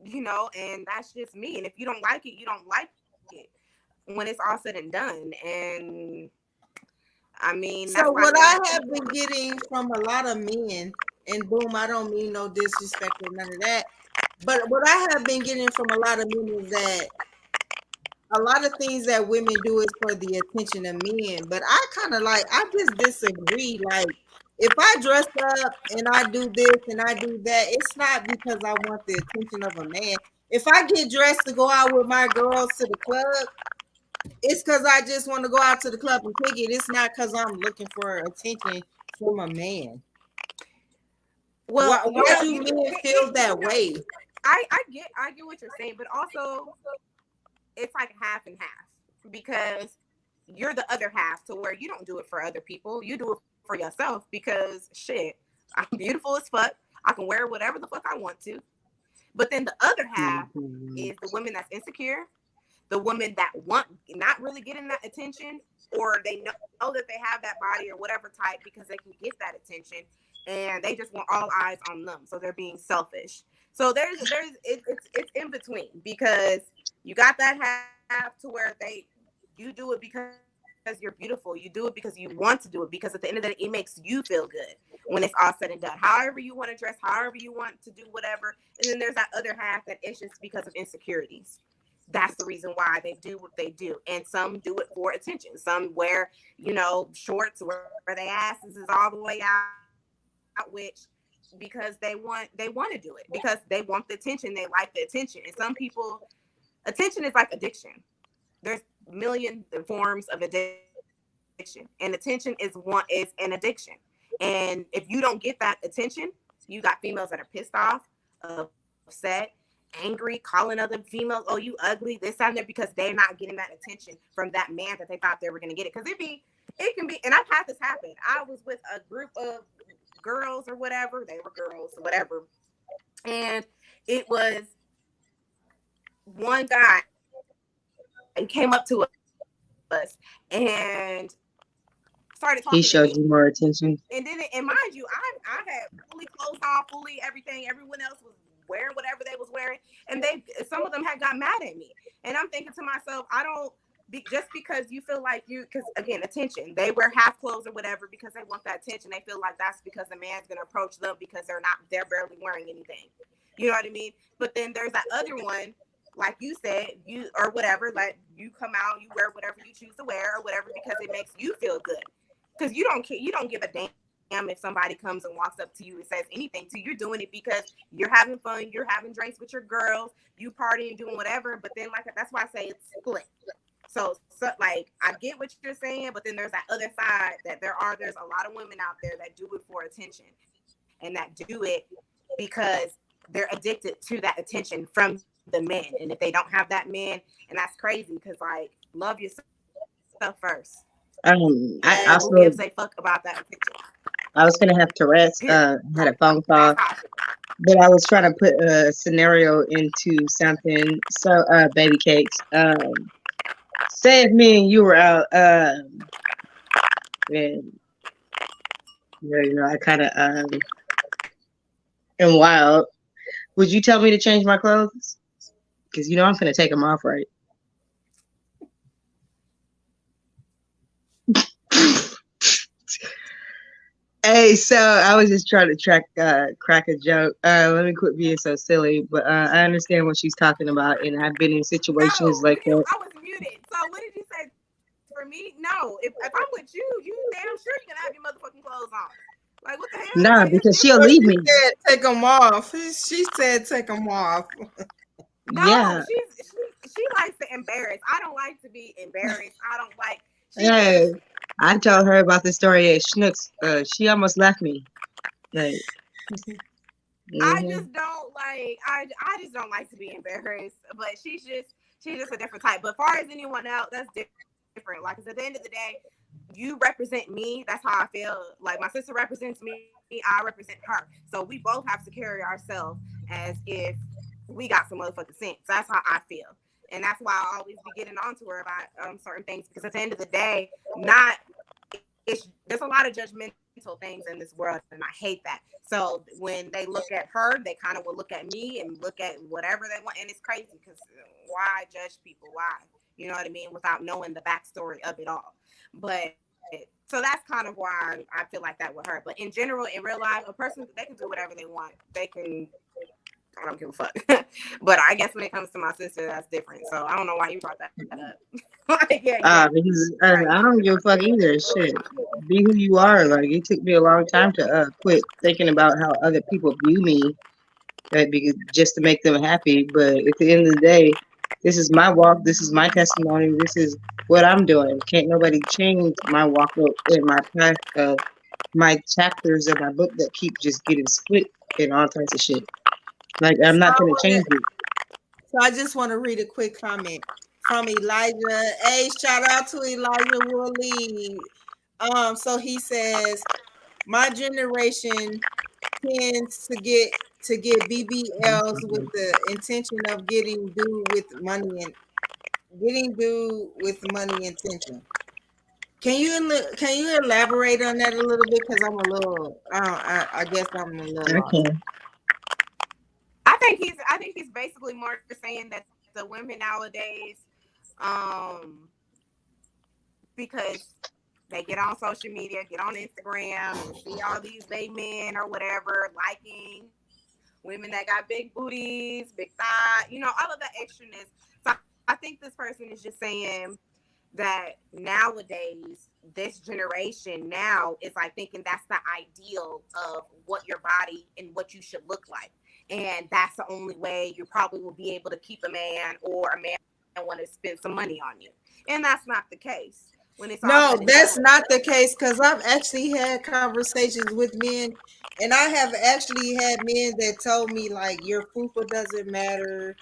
and that's just me. And if you don't like it, you don't like it when it's all said and done. And I mean, so what I have been getting from a lot of men, and boom, I don't mean no disrespect or none of that, but what I have been getting from a lot of men is that a lot of things that women do is for the attention of men. But I just disagree. Like, if I dress up and I do this and I do that, it's not because I want the attention of a man. If I get dressed to go out with my girls to the club, it's because I just want to go out to the club and kick it. It's not because I'm looking for attention from a man. Well, why do men feel that way? I get what you're saying, but also it's like half and half, because you're the other half, to where you don't do it for other people. You do it for yourself, because shit, I'm beautiful as fuck. I can wear whatever the fuck I want to. But then the other half is the women that's insecure, the women that want not really getting that attention, or they know that they have that body or whatever type because they can get that attention, and they just want all eyes on them. So they're being selfish. So it's in between, because you got that half to where you do it because you're beautiful. You do it because you want to do it, because at the end of the day, it makes you feel good when it's all said and done. However you want to dress, however you want to do whatever. And then there's that other half that it's just because of insecurities. that's the reason why they do what they do. And some do it for attention. Some wear, shorts where their asses is all the way out, which because they want to do it because they want the attention. They like the attention. And some people, attention is like addiction. There's a million forms of addiction, and attention is an addiction. And if you don't get that attention, you got females that are pissed off, upset, angry, calling other females, oh, you ugly, this and that, because they're not getting that attention from that man that they thought they were going to get it. Because it can be, and I've had this happen. I was with a group of girls or whatever, they were girls or whatever, and it was one guy and came up to us and started talking. He showed you more attention. And then, and mind you, I had fully clothes on, fully everything. Everyone else was wearing whatever they was wearing, and some of them had got mad at me. And I'm thinking to myself, just because you feel like because again, attention, they wear half clothes or whatever because they want that attention. They feel like that's because the man's gonna approach them because they're barely wearing anything. You know what I mean? But then there's that other one, like you said, or whatever, like you come out, you wear whatever you choose to wear or whatever because it makes you feel good. Because you don't give a damn if somebody comes and walks up to you and says anything to you. You're doing it because you're having fun, you're having drinks with your girls, you partying, doing whatever. But then that's why I say it's split. So like I get what you're saying, but then there's that other side that there's a lot of women out there that do it for attention and that do it because they're addicted to that attention from the men. And if they don't have that man, and that's crazy because like love yourself first. I also who gives a fuck about that attention? I was gonna have Tourette's. Had a phone call, but I was trying to put a scenario into something. So, baby cakes. Say if me and you were out, and I kind of am wild. Would you tell me to change my clothes? Because I'm gonna take them off, right? Hey, so I was just trying to crack a joke. Let me quit being so silly, but I understand what she's talking about, and I've been in situations like that. I was muted. So what did you say? For me, no. If I'm with you, damn sure you're gonna have your motherfucking clothes on. Like what the hell? Nah, because she'll leave me. She said take them off. She said take them off. No, yeah. She likes to embarrass. I don't like to be embarrassed. I don't like. Hey, I told her about the story at Schnucks. She almost left me. Like, I just don't like. I just don't like to be embarrassed. But she's just a different type. But as far as anyone else, that's different. Like, 'cause at the end of the day, you represent me. That's how I feel. Like my sister represents me. I represent her. So we both have to carry ourselves as if we got some motherfucking sense. That's how I feel. And that's why I always be getting on to her about certain things. Because at the end of the day, there's a lot of judgmental things in this world. And I hate that. So when they look at her, they kind of will look at me and look at whatever they want. And it's crazy because why judge people? Why? You know what I mean? Without knowing the backstory of it all. But so that's kind of why I feel like that with her. But in general, in real life, a person, they can do whatever they want. I don't give a fuck. But I guess when it comes to my sister, that's different. So I don't know why you brought that up. Because I don't give a fuck either. Shit. Be who you are. Like, it took me a long time to quit thinking about how other people view me, because just to make them happy. But at the end of the day, this is my walk. This is my testimony. This is what I'm doing. Can't nobody change my walk in my path, my chapters of my book that keep just getting split and all types of shit. Like, I'm not going to change it. So I just want to read a quick comment from Elijah. Hey, shout out to Elijah Woolley. So he says, my generation tends to get BBLs with the intention of getting due with money intention. Can you elaborate on that a little bit? Because I'm a little, I guess I'm a little. Okay. I think he's basically more saying that the women nowadays, because they get on social media, get on Instagram, and see all these gay men or whatever liking women that got big booties, big thigh, all of that extraness. So I think this person is just saying that nowadays, this generation now is like thinking that's the ideal of what your body and what you should look like. And that's the only way you probably will be able to keep a man, or a man want to spend some money on you. And that's not the case. When it's no, that's not the case, because I've actually had conversations with men, and I have actually had men that told me like your fupa doesn't matter.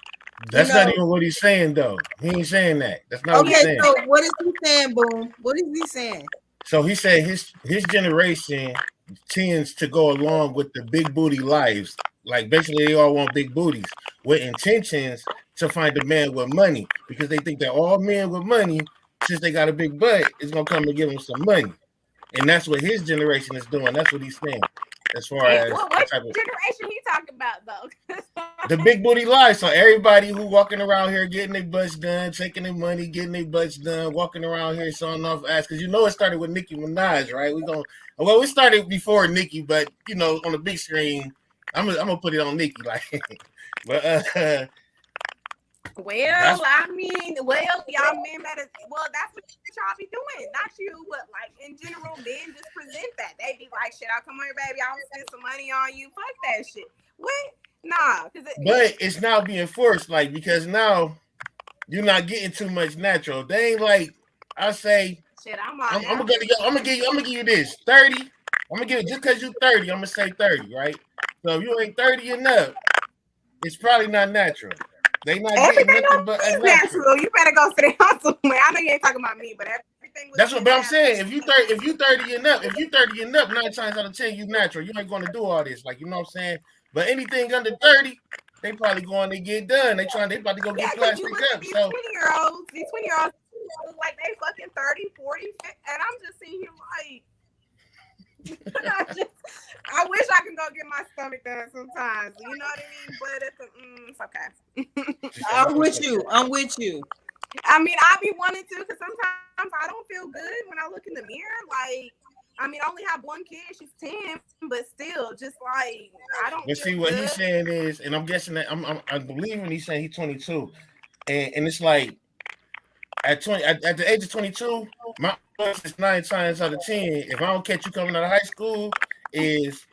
That's not even what he's saying, though. He ain't saying that. That's not what he's saying. So what is he saying, Boom? What is he saying? So he said his generation tends to go along with the big booty lives. Like basically they all want big booties with intentions to find a man with money, because they think that all men with money, since they got a big butt, is gonna come and give them some money. And that's what his generation is doing. That's what he's saying. As far as what generation he talking about though? The big booty life. So everybody who walking around here getting their butts done, taking their money, getting their butts done, walking around here showing off ass. Because it started with Nicki Minaj, right? We started before Nicki, but on the big screen, I'm gonna put it on Nicki, like. But well, y'all men better. Well, that's what y'all be doing, not you, but like in general, men just present that. They be like, "Shit, I'll come here, baby. I'll spend some money on you." Fuck that shit. What? Nah. But it's now being forced, like, because now you're not getting too much natural. They ain't like I say. Shit, I'm gonna give you this 30. I'm gonna give it just because you 30. I'm gonna say 30, right? So if you ain't 30 enough, it's probably not natural. They not getting nothing but natural. You better go sit down somewhere. I know you ain't talking about me, but everything. That's what I'm saying. If you 30 enough, 9 times out of 10, you natural. You ain't gonna do all this, like, you know what I'm saying. But anything under 30, they probably going to get done. They about to go get plastic up. These 20-year-olds look like they fucking 30, 40, and I'm just sitting here like. I wish I could go get my stomach done sometimes. You know what I mean? But it's okay. I'm with you. I mean, I be wanting to, because sometimes I don't feel good when I look in the mirror. Like, I mean, I only have one kid. She's 10, but still, just like I don't. But see, what he's saying is, and I'm guessing that I believe when he's saying he's 22, and it's like at the age of 22, my is 9 times out of 10. If I don't catch you coming out of high school, is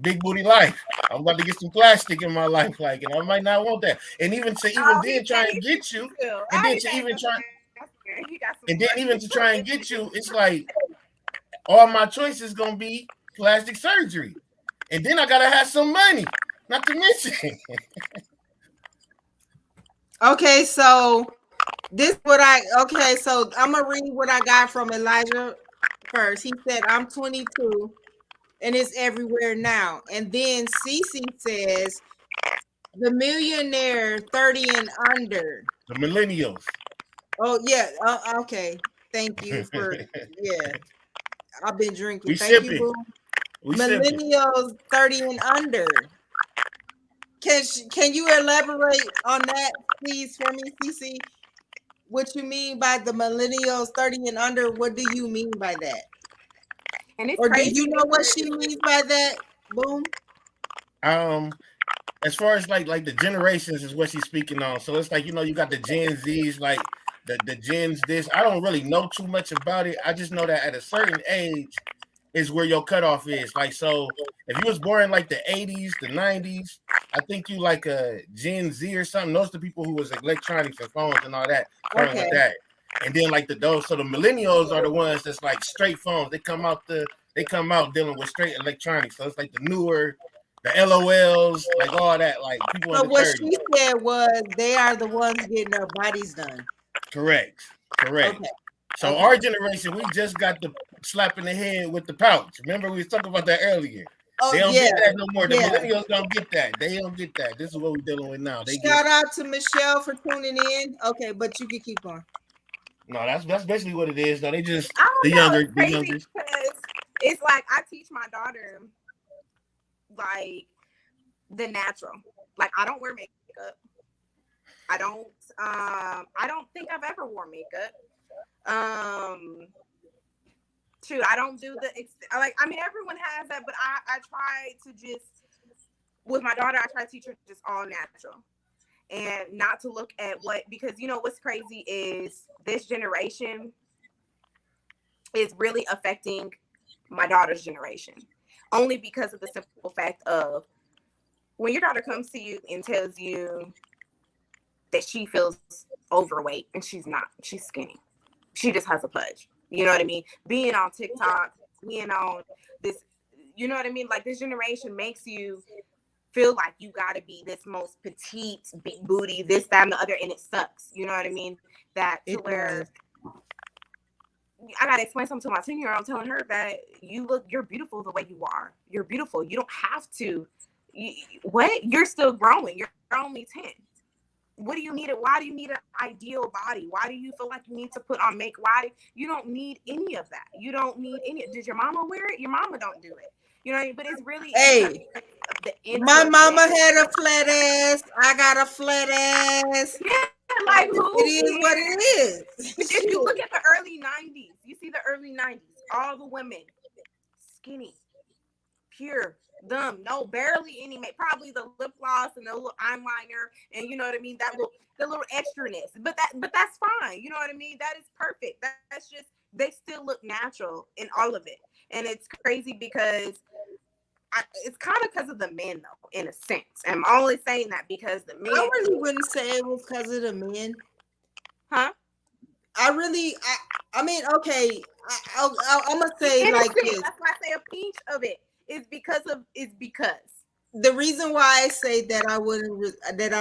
big booty life. I'm about to get some plastic in my life, like, and I might not want that. And even then try and get you, and then to try and get you, it's like all my choices gonna be plastic surgery, and then I gotta have some money, not to mention. Okay, so so I'm gonna read what I got from Elijah first. He said, "I'm 22, and it's everywhere now." And then Cece says, "The millionaire 30 and under." The millennials. Oh yeah. Okay. Thank you for I've been drinking. We Thank sipping. you, millennials 30 and under. Can you elaborate on that, please, for me, Cece? What you mean by the millennials 30 and under? What do you mean by that? And it's or crazy. Do you know what she means by that? Boom. As far as like the generations is what she's speaking on. So it's like, you got the Gen Zs, like the gens this. I don't really know too much about it. I just know that at a certain age is where your cutoff is. Like, so if you was born in like the 80s, the 90s, I think you like a Gen Z or something. Those are the people who was electronics and phones and all that. Okay. With that. And then like the millennials are the ones that's like straight phones. They come out dealing with straight electronics. So it's like the newer, the LOLs, like all that, like people. So what she said was they are the ones getting their bodies done. Correct. Okay. So our generation, we just got the slap in the head with the pouch. Remember, we was talking about that earlier. They don't get that no more. The millennials don't get that. They don't get that. This is what we're dealing with now. Shout out to Michelle for tuning in. Okay, but you can keep on. No, that's basically what it is. Though they just the younger. It's like I teach my daughter like the natural. Like I don't wear makeup. I don't think I've ever worn makeup. Shoot, I don't do everyone has that, but I try to just with my daughter, I try to teach her just all natural. and not to look at because you know what's crazy is this generation is really affecting my daughter's generation, only because of the simple fact of when your daughter comes to you and tells you that she feels overweight and she's not, she's skinny, she just has a pudge, you know what I mean? Being on TikTok, being on this, you know what I mean? Like this generation makes you feel like you gotta be this most petite, big booty, this, that, and the other, and it sucks. You know what I mean? That to where I gotta explain something to my 10-year-old. I'm telling her that you're beautiful the way you are. You're beautiful. You don't have to. You're still growing. You're only 10. What do you need? Why do you need an ideal body? Why do you feel like you need to put on makeup? You don't need any of that. You don't need any. Did your mama wear it? Your mama don't do it. You know what I mean? But it's really my mama had a flat ass. I got a flat ass. Yeah, like who? It is what it is. If you look at the early 90s, you see the early 90s, all the women skinny, pure, dumb, barely any makeup, probably the lip gloss and the little eyeliner, and you know what I mean, the little extraness. But that's fine. You know what I mean? That is perfect. That's just, they still look natural in all of it. And it's crazy because it's kind of because of the men, though, in a sense. I'm only saying that because the men. I really wouldn't say it was because of the men. Huh? I mean, okay. I'm gonna say like this. That's why I say a pinch of it is because the reason why I say that I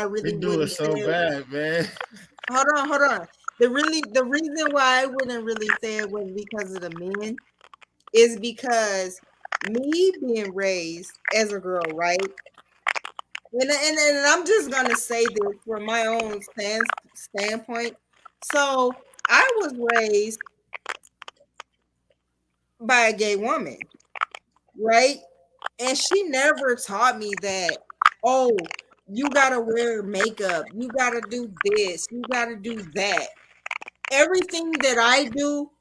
really do it wouldn't so bad, man. Hold on. The reason why I wouldn't really say it was because of the men is because me being raised as a girl, right? And I'm just gonna say this from my own standpoint. So I was raised by a gay woman, right? And she never taught me that, oh, you gotta wear makeup, you gotta do this, you gotta do that. Everything that I do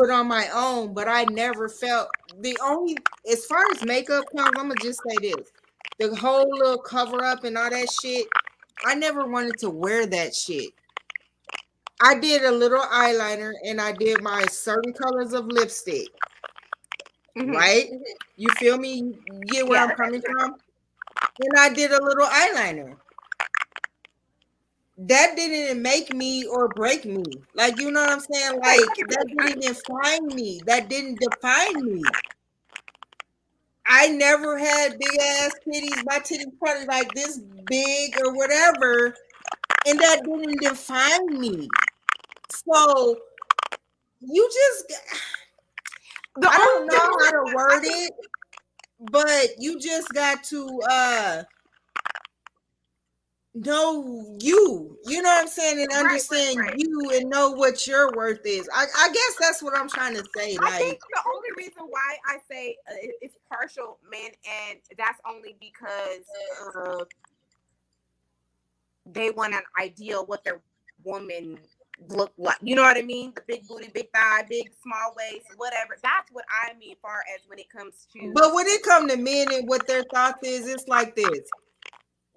it on my own, but I never felt as far as makeup comes, I'm gonna just say this. The whole little cover up and all that shit, I never wanted to wear that shit. I did a little eyeliner and I did my certain colors of lipstick. Mm-hmm. Right? You feel me? You get where I'm coming from? And I did a little eyeliner. That didn't make me or break me. Like, you know what I'm saying? Like, that didn't define me. That didn't define me. I never had big ass titties. My titties probably like this big or whatever. And that didn't define me. So, you just... I don't know how to word it, but you just got to know you know what I'm saying, and understand you and know what your worth is. I guess that's what I'm trying to say. I think the only reason why I say it's partial, man, and that's only because they want an ideal what their woman look like, you know what I mean? The big booty, big thigh, big small waist, whatever. That's what I mean, far as when it comes to. But when it comes to men and what their thoughts is, it's like this.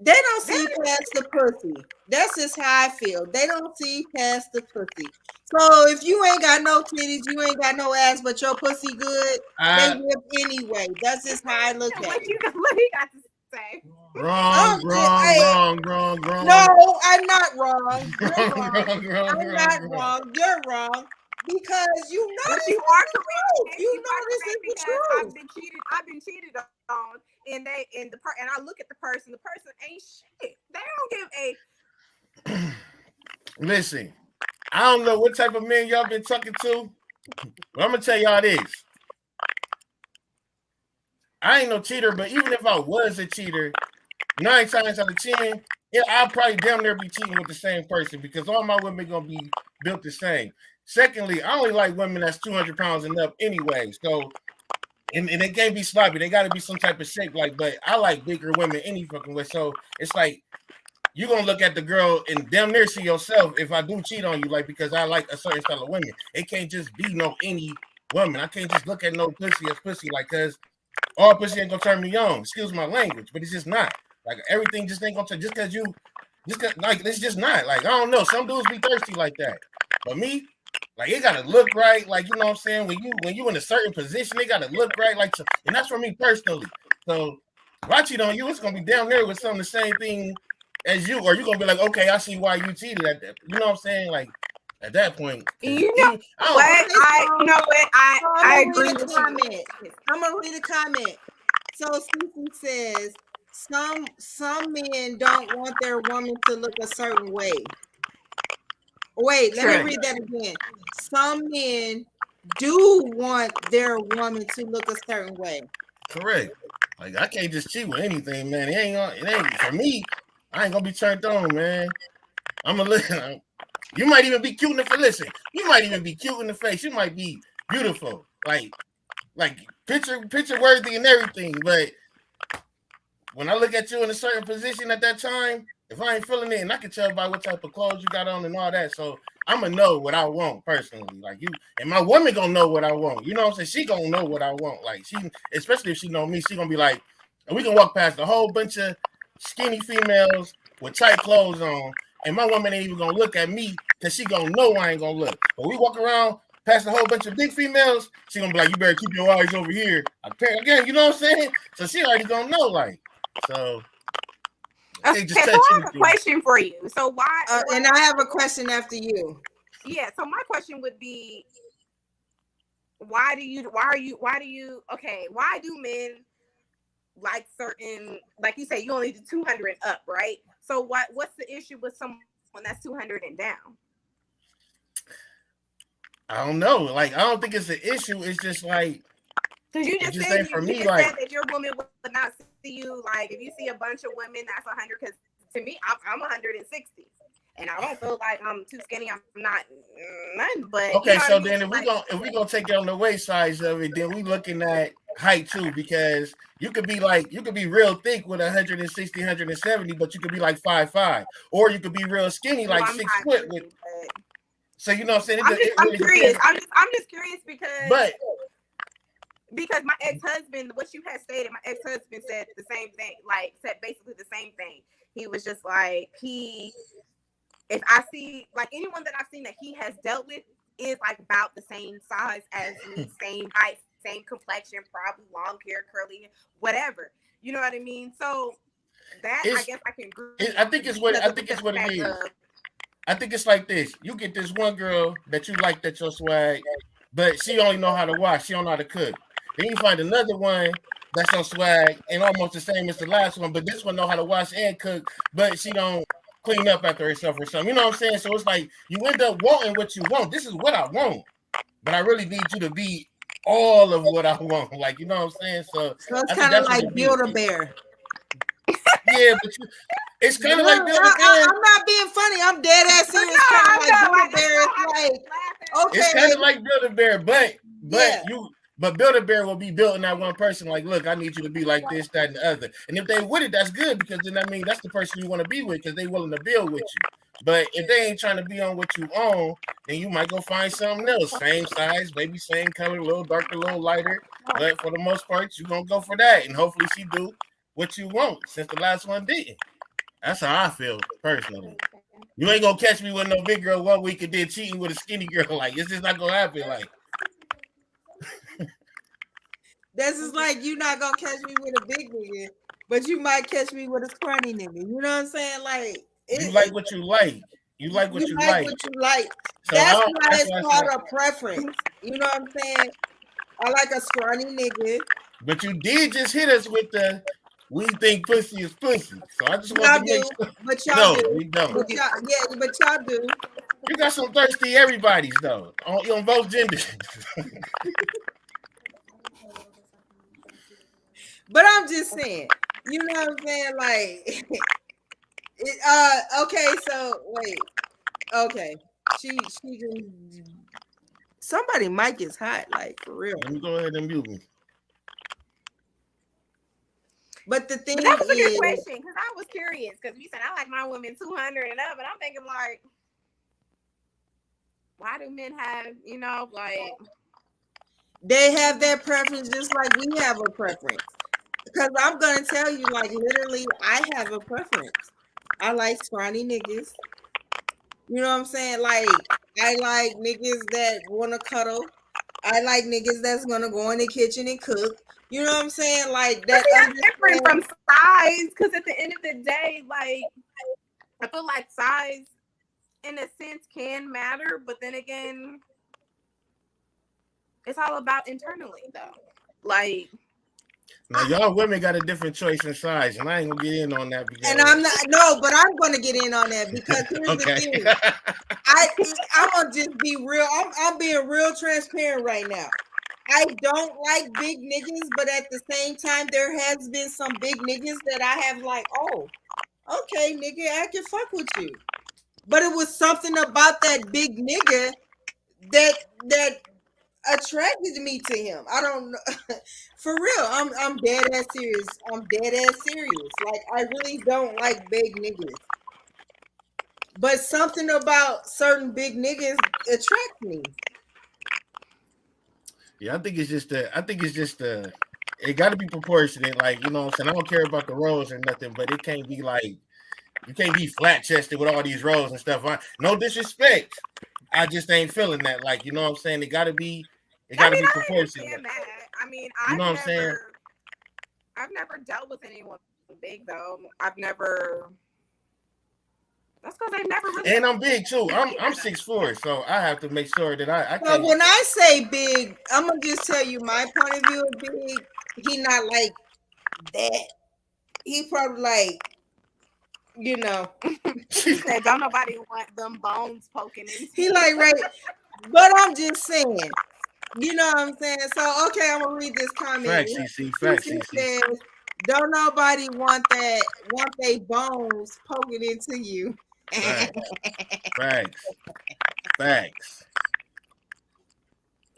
They don't see past the pussy. That's just how I feel. They don't see past the pussy. So if you ain't got no titties, you ain't got no ass, but your pussy good, they whip anyway. That's just how I look at it. What you got to say? Wrong. No, I'm not wrong. I'm not wrong. You're wrong. Because you know you are correct. You know this is the truth. I've been cheated on, and I look at the person ain't shit. They don't give a. Listen, I don't know what type of men y'all been talking to, but I'm gonna tell y'all this. I ain't no cheater, but even if I was a cheater, 9 times out of 10, yeah, I'll probably damn near be cheating with the same person because all my women gonna be built the same. Secondly, I only like women that's 200 pounds and up anyway. So, and they can't be sloppy. They got to be some type of shape. But I like bigger women any fucking way. So it's like you're gonna look at the girl and damn near see yourself if I do cheat on you, like because I like a certain style of women. It can't just be no any woman. I can't just look at no pussy as pussy, like because all pussy ain't gonna turn me on. Excuse my language, but it's just not. Like everything just ain't gonna change just because you like it's just not. Like I don't know. Some dudes be thirsty like that. But me, like it gotta look right. Like you know what I'm saying? When you in a certain position, it gotta look right. Like so, and that's for me personally. So if I cheat on you, it's gonna be down there with some of the same thing as you, or you're gonna be like, okay, I see why you cheated at that. You know what I'm saying? Like at that point, You know what? I agree with you. I'm gonna read a comment. So Cece says some men don't want their woman to look a certain way. Wait, let me read that again. Some men do want their woman to look a certain way. Correct. Like I can't just cheat with anything, man. It ain't for me. I ain't gonna be turned on, man. I'm gonna listen. You might even be cute in the face. Listen, you might even be cute in the face. You might be beautiful, like picture worthy and everything. But when I look at you in a certain position at that time, if I ain't feeling it, and I can tell by what type of clothes you got on and all that, so I'm gonna know what I want personally. Like you and my woman gonna know what I want. You know what I'm saying? She gonna know what I want. Like she, especially if she know me, she gonna be like, and we can walk past a whole bunch of skinny females with tight clothes on. And my woman ain't even gonna look at me because she gonna know I ain't gonna look. But we walk around past a whole bunch of big females, she gonna be like, you better keep your eyes over here. Again, you know what I'm saying? So she already gonna know, like, so. Okay, so I have a question for you. So why? And I have a question after you. Yeah. So my question would be, why do men like certain, like you say, you only do 200 and up, right? So what's the issue with someone that's 200 and down? I don't know. Like, I don't think it's an issue. It's just like, because you just said that your woman would not see you. Like, if you see a bunch of women that's 100, because to me, I'm 160, and I don't feel like I'm too skinny. I'm not nothing. But okay, so then if we gonna take it on the waist size of it, then we looking at height too, because you could be real thick with 160, 170, but you could be like 5'5", or you could be real skinny like 6 foot with. So you know what I'm saying? I'm curious. I'm just curious because my ex-husband, what you had stated, my ex-husband said the same thing, said basically the same thing. He was just like, if I see, like, anyone that I've seen that he has dealt with is like about the same size as me, same height, same complexion, probably long hair, curly, whatever. You know what I mean? So that, I guess I can agree. I think it's what it is. I think it's like this. You get this one girl that you like, that's your swag, but she only know how to wash. She don't know how to cook. Then you find another one that's on swag and almost the same as the last one, but this one know how to wash and cook, but she don't clean up after herself or something. You know what I'm saying? So it's like you end up wanting what you want. This is what I want, but I really need you to be all of what I want. Like, you know what I'm saying? So it's kind of like Build-A-Bear. Yeah, but it's kind of like Build-A-Bear. I'm not being funny. I'm dead ass serious. Kind of like Build-A-Bear. It's kind of like Build-A-Bear, but Build-A-Bear will be built in that one person. Like, look, I need you to be like this, that, and the other. And if they with it, that's good, because then that means that's the person you want to be with, because they willing to build with you. But if they ain't trying to be on what you own, then you might go find something else. Same size, maybe same color, a little darker, a little lighter. But for the most part, you're going to go for that. And hopefully she do what you want, since the last one didn't. That's how I feel personally. You ain't going to catch me with no big girl 1 week and then cheating with a skinny girl. Like, it's just not going to happen. Like, this is like, you're not going to catch me with a big nigga, but you might catch me with a scrawny nigga. You know what I'm saying? Like, you like what you like. You like what you like. What you like. So that's why it's called a preference. You know what I'm saying? I like a scrawny nigga. But you did just hit us with the we think pussy is pussy. So I just want to make sure. But y'all do. We don't. But y'all do. You got some thirsty everybody's though. On both genders. But I'm just saying, you know what I'm saying? Like, okay, so wait. Okay. She somebody mic is hot, like, for real. Let me go ahead and mute me. But the thing that was a good question, because I was curious, because you said I like my women 200 and up, and I'm thinking, like, why do men have, like, they have their preference just like we have a preference. Because I'm gonna tell you, like, literally, I have a preference. I like scrawny niggas. You know what I'm saying? Like, I like niggas that wanna cuddle. I like niggas that's gonna go in the kitchen and cook. You know what I'm saying? Like that. That's different from size, because at the end of the day, like, I feel like size, in a sense, can matter, but then again, it's all about internally, though. Like, now y'all women got a different choice in size, and I ain't gonna get in on that because. And I'm not but I'm gonna get in on that because here's the thing. I'm gonna just be real. I'm being real transparent right now. I don't like big niggas, but at the same time, there has been some big niggas that I have like, oh, okay, nigga, I can fuck with you. But it was something about that big nigga that attracted me to him. I don't know. For real, I'm dead ass serious. I'm dead ass serious. Like, I really don't like big niggas. But something about certain big niggas attract me. Yeah, I think it's just it got to be proportionate. Like, you know what I'm saying? I don't care about the rolls or nothing, but it can't be like, you can't be flat chested with all these rolls and stuff. No disrespect. I just ain't feeling that. Like, you know what I'm saying? It got to be proportionate. I mean, you know what I'm saying? I've never dealt with anyone big, though. I've never. That's because I've never really. And I'm big too. I'm 6'4", so I have to make sure that I can't. But when I say big, I'm gonna just tell you my point of view of big. He not like that. He probably like, you know. He said, "Don't nobody want them bones poking in." He like, right. But I'm just saying. You know what I'm saying? So okay, I'm gonna read this comment. Facts, CC. Facts, CC. Says, don't nobody want they bones poking into you. Facts.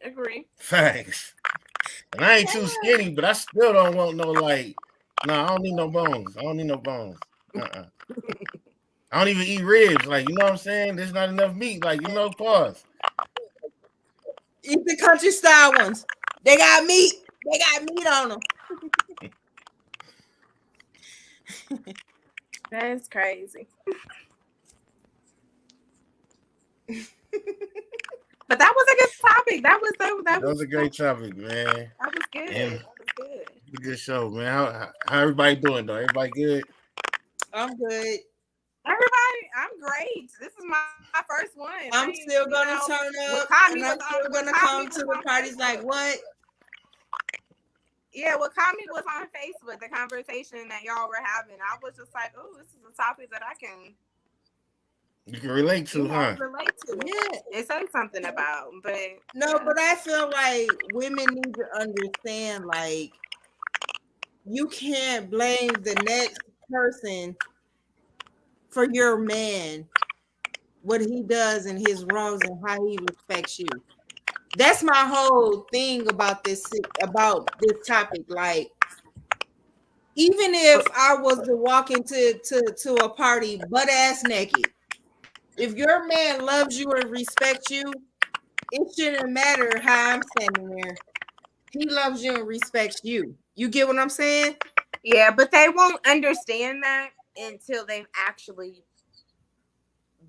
Agree. Facts. And I ain't too skinny, but I still don't want no like. No, I don't need no bones. I don't need no bones. I don't even eat ribs. Like, you know what I'm saying? There's not enough meat. Like, you know, pause. Eat the country style ones. They got meat. They got meat on them. That's crazy. But that was a good topic. That was a great topic, man. That was good. It was a good show, man. How everybody doing, though? Everybody good? I'm good. Everybody, I'm great. This is my first one. I'm still gonna turn up. And I'm still gonna come to the parties. Like, what? Yeah, what comment was on Facebook, the conversation that y'all were having. I was just like, oh, this is a topic that you can relate to, huh? Relate to. Yeah. It says something about, but no, but I feel like women need to understand, like, you can't blame the next person for your man, what he does and his wrongs and how he respects you. That's my whole thing about this topic. Like, even if I was to walk into a party butt ass naked, if your man loves you and respects you, it shouldn't matter how I'm standing there. He loves you and respects you. You get what I'm saying? Yeah, but they won't understand that until they've actually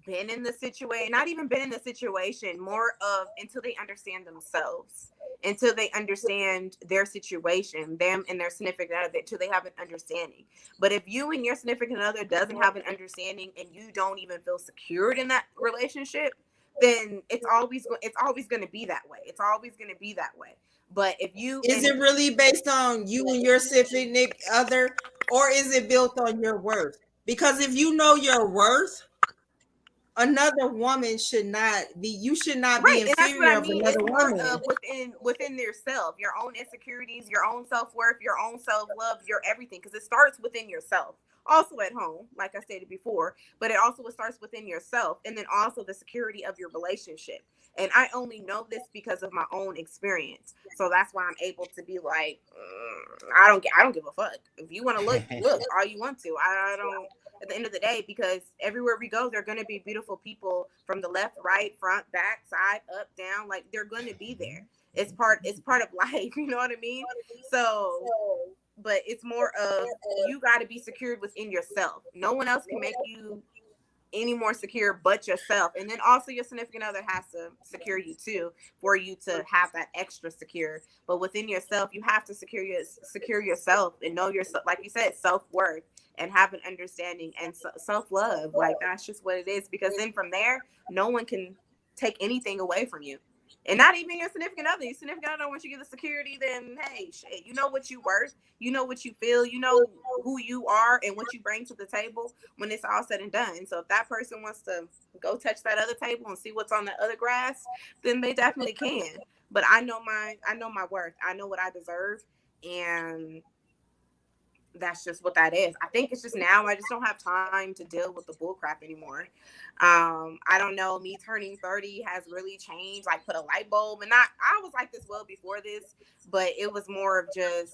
been in the situation, not even been in the situation, more of until they understand themselves, until they understand their situation, them and their significant other, until they have an understanding. But if you and your significant other doesn't have an understanding and you don't even feel secured in that relationship, then it's always going to be that way. It's always going to be that way. But if you is it really based on you and your significant other, or is it built on your worth? Because if you know your worth, another woman should not be. You should not be inferior of another woman. Within yourself, your own insecurities, your own self-worth, your own self-love, your everything, because it starts within yourself. Also at home, like I stated before, but it also starts within yourself, and then also the security of your relationship. And I only know this because of my own experience. So that's why I'm able to be like, I don't give a fuck. If you want to look all you want to. I don't, at the end of the day, because everywhere we go, there are going to be beautiful people from the left, right, front, back, side, up, down. Like, they're going to be there. It's part of life. You know what I mean? So but it's more of you got to be secured within yourself. No one else can make you any more secure but yourself. And then also your significant other has to secure you too for you to have that extra secure. But within yourself, you have to secure yourself and know yourself, like you said, self-worth, and have an understanding and self-love. Like that's just what it is, because then from there, no one can take anything away from you. And not even your significant other. Your significant other, once you get the security, then hey, shit, you know what you worth, you know what you feel, you know who you are and what you bring to the table when it's all said and done. So if that person wants to go touch that other table and see what's on the other grass, then they definitely can. But I know my worth. I know what I deserve, and that's just what that is. I think it's just now I just don't have time to deal with the bull crap anymore. I don't know, me turning 30 has really changed, like put a light bulb. And I was like this well before this, but it was more of just,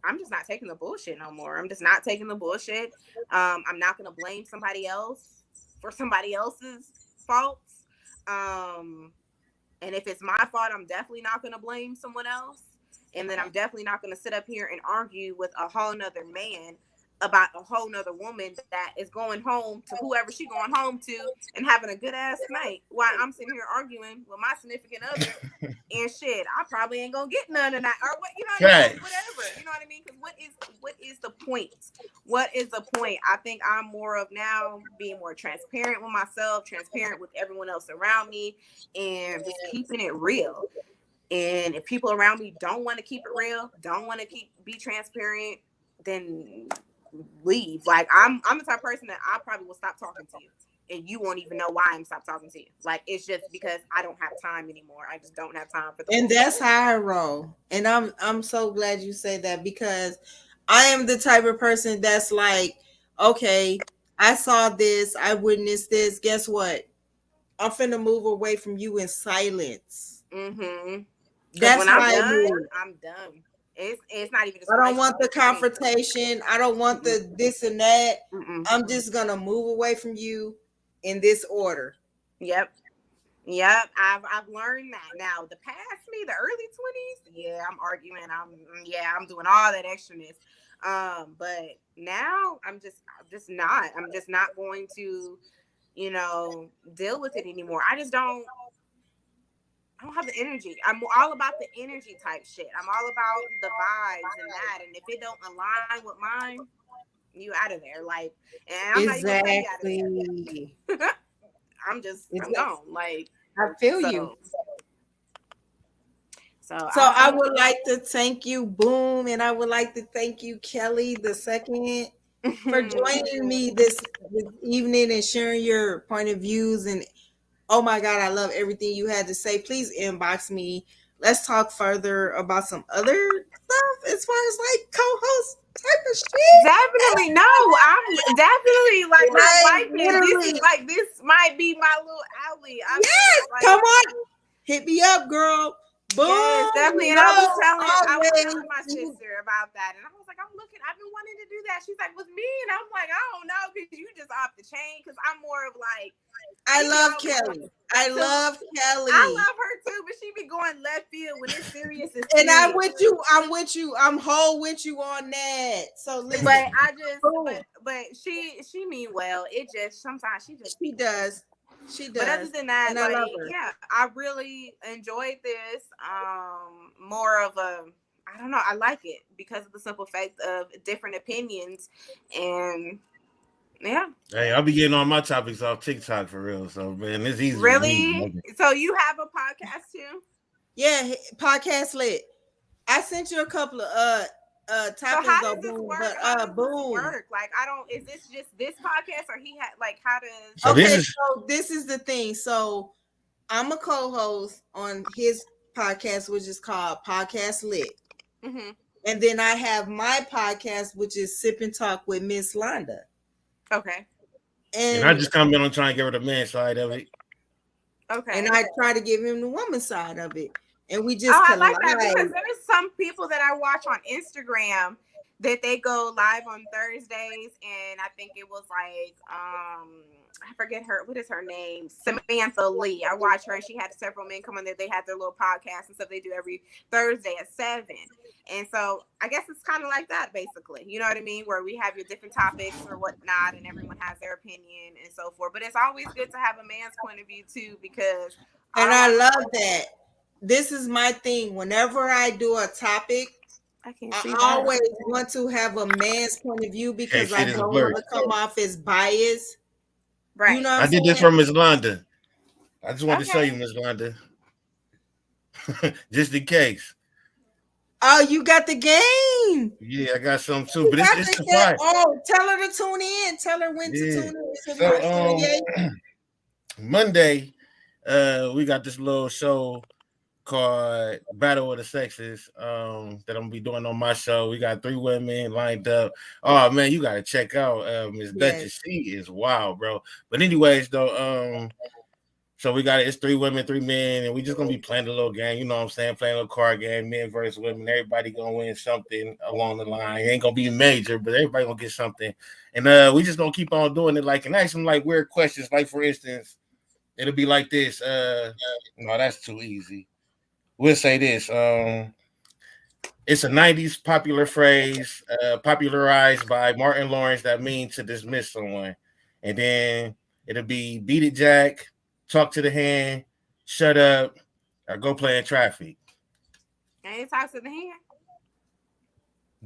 I'm just not taking the bullshit no more. I'm just not taking the bullshit. I'm not going to blame somebody else for somebody else's faults. And if it's my fault, I'm definitely not going to blame someone else. And then I'm definitely not going to sit up here and argue with a whole nother man about a whole nother woman that is going home to whoever she going home to and having a good ass night while I'm sitting here arguing with my significant other and shit. I probably ain't gonna get none of that, or what, you know what I mean? Whatever, you know what I mean? Because what is the point? What is the point? I think I'm more of now being more transparent with myself, transparent with everyone else around me, and just keeping it real. And if people around me don't want to keep it real, don't want to be transparent, then leave. Like I'm the type of person that I probably will stop talking to you, and you won't even know why I'm stopped talking to you. Like it's just because I don't have time anymore. I just don't have time for the. And that's how I roll. And I'm so glad you say that, because I am the type of person that's like, okay, I saw this, I witnessed this. Guess what? I'm finna move away from you in silence. Mm-hmm. That's when I'm done. It's not even. I don't want the confrontation. I don't want the this and that. I'm just gonna move away from you in this order. Yep. I've learned that now. The past me, the early 20s, yeah, I'm arguing. I'm doing all that extraness. But now I'm just not. I'm just not going to, deal with it anymore. I don't have the energy. I'm all about the energy type shit. I'm all about the vibes and that. And if it don't align with mine, you out of there. Like, and I'm not even gonna tell you out of there. I'm gone. Like, I feel you. So I would like to thank you, Boom, and I would like to thank you, Kelly, the second, for joining me this evening and sharing your point of views. And oh my God, I love everything you had to say. Please inbox me. Let's talk further about some other stuff as far as like co-host type of shit. Definitely. No, I'm definitely like my wife. This might be my little alley. Yes, come on. Hit me up, girl. Boom. Yes, definitely. And I was telling my sister about that. And I was like, I've been wanting to do that. She's like, with me? And I'm like, I don't know, because you just off the chain. Because I'm more of like, I love Kelly. I love Kelly. I love her too, but she be going left field when it's serious. And I'm with you. I'm whole with you on that. So listen. But I just, but she mean well. It just sometimes she does. But other than that, I really enjoyed this. More of a, I don't know, I like it because of the simple fact of different opinions. And yeah. Hey, I'll be getting all my topics off TikTok for real. So man, it's easy. Really? So you have a podcast too? Yeah, podcast lit. I sent you a couple of topics. So how does this work? How does this work? Like, is this just this podcast, or he had like how does? So so this is the thing. So I'm a co-host on his podcast, which is called Podcast Lit, and then I have my podcast, which is Sip and Talk with Miss Londa. Okay. And I just come in on trying to give her the man side of it. Okay. And I try to give him the woman side of it. And we just I like that, because there's some people that I watch on Instagram that they go live on Thursdays, and I think it was like I forget her, what is her name? Samantha Lee. I watch her, and she had several men come on there. They had their little podcast and stuff they do every Thursday at 7. And so I guess it's kind of like that, basically. You know what I mean? Where we have your different topics or whatnot, and everyone has their opinion and so forth. But it's always good to have a man's point of view too, because I love that. This is my thing. Whenever I do a topic, I always want to have a man's point of view because I don't want to come off as biased. Right. You know what I did this for Miss Londa. I just wanted to show you, Miss Londa. Just in case. Oh, you got the game. Yeah, I got some too. But it's the fire. Oh, tell her to tune in. Tell her when to tune in. So, Monday, we got this little show called Battle of the Sexes that I'm gonna be doing on my show. We got 3 women lined up. Oh man, you gotta check out Miss Duchess. She is wild, bro. But anyways, though, so we got it's 3 women, 3 men, and we just gonna be playing a little game. You know what I'm saying? Playing a little card game, men versus women. Everybody gonna win something along the line. It ain't gonna be major, but everybody gonna get something. And we just gonna keep on doing it, like, and ask them like weird questions. Like for instance, it'll be like this. No, that's too easy. We'll say this. It's a 90s popular phrase, popularized by Martin Lawrence, that means to dismiss someone. And then it'll be beat it, Jack, talk to the hand, shut up, or go play in traffic. And talk to the hand.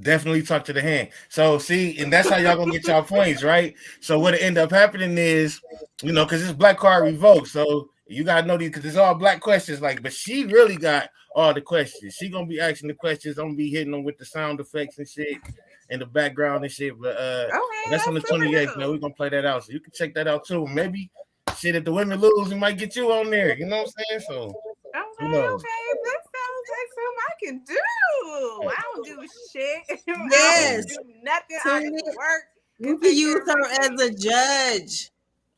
Definitely talk to the hand. So see, and that's how y'all gonna get y'all points, right? So what end up happening is, you know, because it's black card revoked. So you gotta know these because it's all black questions. Like, but she really got all the questions. She gonna be asking the questions. I'm gonna be hitting them with the sound effects and shit in the background and shit. But that's on the 28th. Man, we're gonna play that out. So you can check that out too. Maybe shit, if the women lose, we might get you on there. You know what I'm saying? So okay, that sounds like something I can do. I don't do shit. Yes. I don't do nothing. I just work. You can use her as a judge.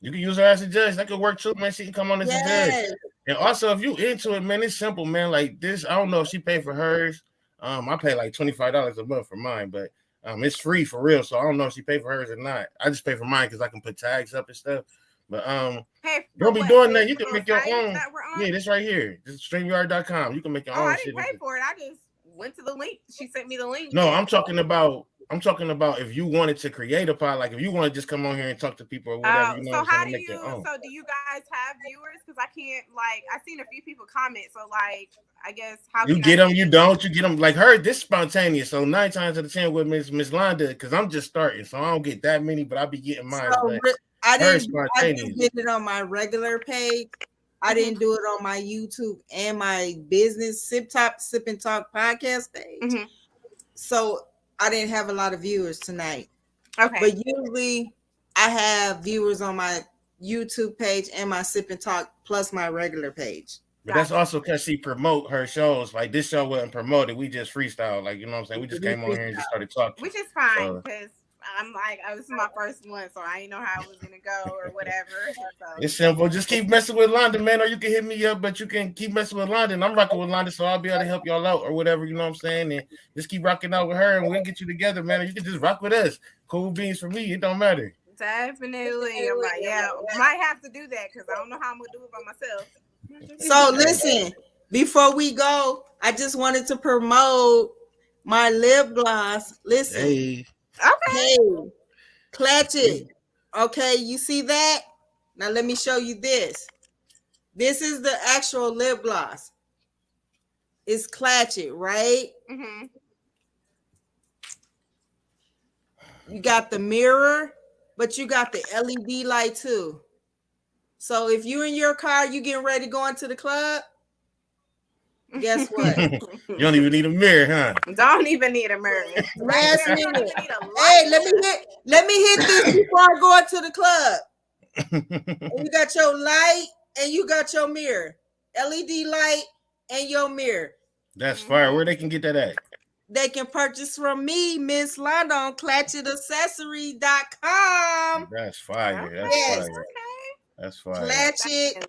You can use her as a judge. That could work too, man. She can come on as a judge. And also, if you into it, man, it's simple, man. Like this, I don't know if she paid for hers. I pay like $25 a month for mine, but it's free for real. So I don't know if she paid for hers or not. I just pay for mine because I can put tags up and stuff. But don't be doing that. You can make your own. Yeah, this right here. This is StreamYard.com. You can make your own. I didn't pay for it. I just went to the link. She sent me the link. No, I'm talking about if you wanted to create a pod, like if you want to just come on here and talk to people or whatever. You know, so how do you? So do you guys have viewers? Because I can't. Like, I've seen a few people comment. So like, I guess how you get them, you don't. You get them like her. This spontaneous. So 9 times out of 10 with Miss Londa, because I'm just starting, so I don't get that many, but I be getting mine. So, I didn't get it on my regular page. I didn't do it on my YouTube and my business Sip and Talk podcast page. So I didn't have a lot of viewers tonight. Okay. But usually I have viewers on my YouTube page and my Sip and Talk plus my regular page. But that's also because she promote her shows. Like this show wasn't promoted. We just freestyle. Like, you know what I'm saying? We just came on here and just started talking. Which is fine because I'm like, this is my first one, so I didn't know how it was gonna go or whatever. So. It's simple. Just keep messing with Londa, man, or you can hit me up, but you can keep messing with Londa. And I'm rocking with Londa, so I'll be able to help y'all out or whatever, you know what I'm saying? And just keep rocking out with her and we'll get you together, man. Or you can just rock with us. Cool beans for me, it don't matter. Definitely. I'm like, yeah, might have to do that because I don't know how I'm gonna do it by myself. So listen, before we go, I just wanted to promote my lip gloss. Listen. Hey. Okay. Hey, clutch it. Okay, you see that? Now let me show you this. This is the actual lip gloss. It's clutch it, right? You got the mirror, but you got the LED light too. So if you're in your car, you getting ready to go into the club, guess what? You don't even need a mirror, huh? Don't even need a mirror. Last minute. Hey, let me hit this before I go into the club. And you got your light and you got your mirror. LED light and your mirror. That's fire. Where they can get that at? They can purchase from me, Miss Londa, on ClatchitAccessory.com. That's fire. That's fire. That's fire. Clatch it.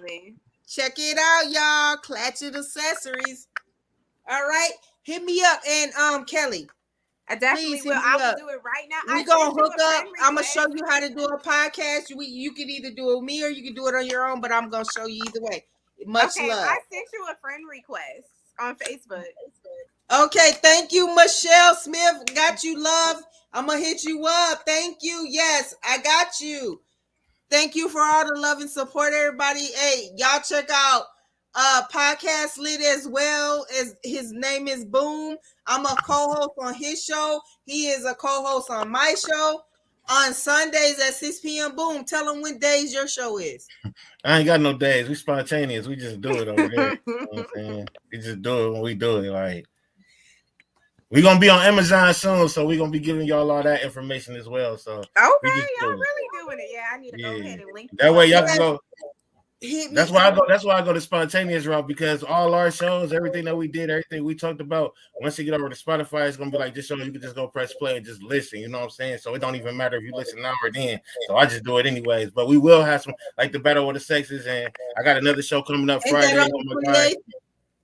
Check it out, y'all. Clatch It Accessories. All right. Hit me up. And Kelly, I definitely Please will. hit me I will up. do it right now. We I gonna sent you hook a up. friend I'm gonna request. show you how to do a podcast. You can either do it with me or you can do it on your own, but I'm gonna show you either way. Much Okay, love. I sent you a friend request on Facebook. Okay, thank you, Michelle Smith. Got you, love. I'm gonna hit you up. Thank you. Yes, I got you. Thank you for all the love and support, everybody. Hey, y'all check out Podcast Lit as well. As his name is Boom. I'm a co-host on his show. He is a co-host on my show on Sundays at 6 p.m. Boom. Tell him when days your show is. I ain't got no days. We spontaneous. We just do it over there. You know what I'm saying? We just do it when we do it. Like, we're gonna be on Amazon soon, so we're gonna be giving y'all all that information as well. So Okay, y'all really doing it. Yeah, I need to go ahead and link that way y'all can go. Hit me That's why I up. go. That's why I go to spontaneous route, because all our shows, everything that we did, everything we talked about, once you get over to Spotify, it's gonna be like this show. You can just go press play and just listen. You know what I'm saying? So it don't even matter if you listen now or then. So I just do it anyways. But we will have some, like the Battle of the Sexes, and I got another show coming up Ain't Friday. that on the 28th?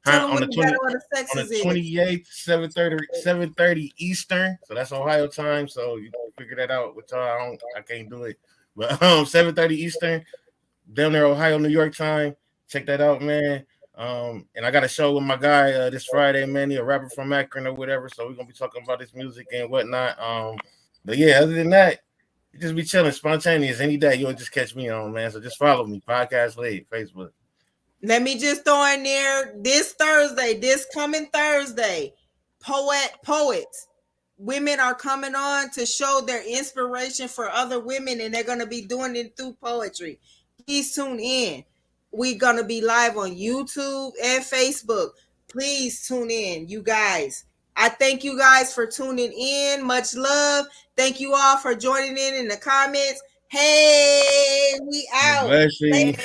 Tell them On what the the Battle of the Sexes is. 28th, 7:30 Eastern. So that's Ohio time. So you can figure that out with y'all. I can't do it, but 7:30 Eastern, down there, Ohio, New York time. Check that out, man. And I got a show with my guy this Friday, man. He a rapper from Akron or whatever. So we're gonna be talking about his music and whatnot. But yeah, other than that, you just be chilling, spontaneous any day. You'll just catch me on, man. So just follow me, Podcast Lit, Facebook. Let me just throw in there this coming Thursday, poets. Women are coming on to show their inspiration for other women, and they're going to be doing it through poetry. Please tune in. We're going to be live on YouTube and Facebook. Please tune in, you guys. I thank you guys for tuning in. Much love. Thank you all for joining in the comments. Hey, we out. Bless you. Thank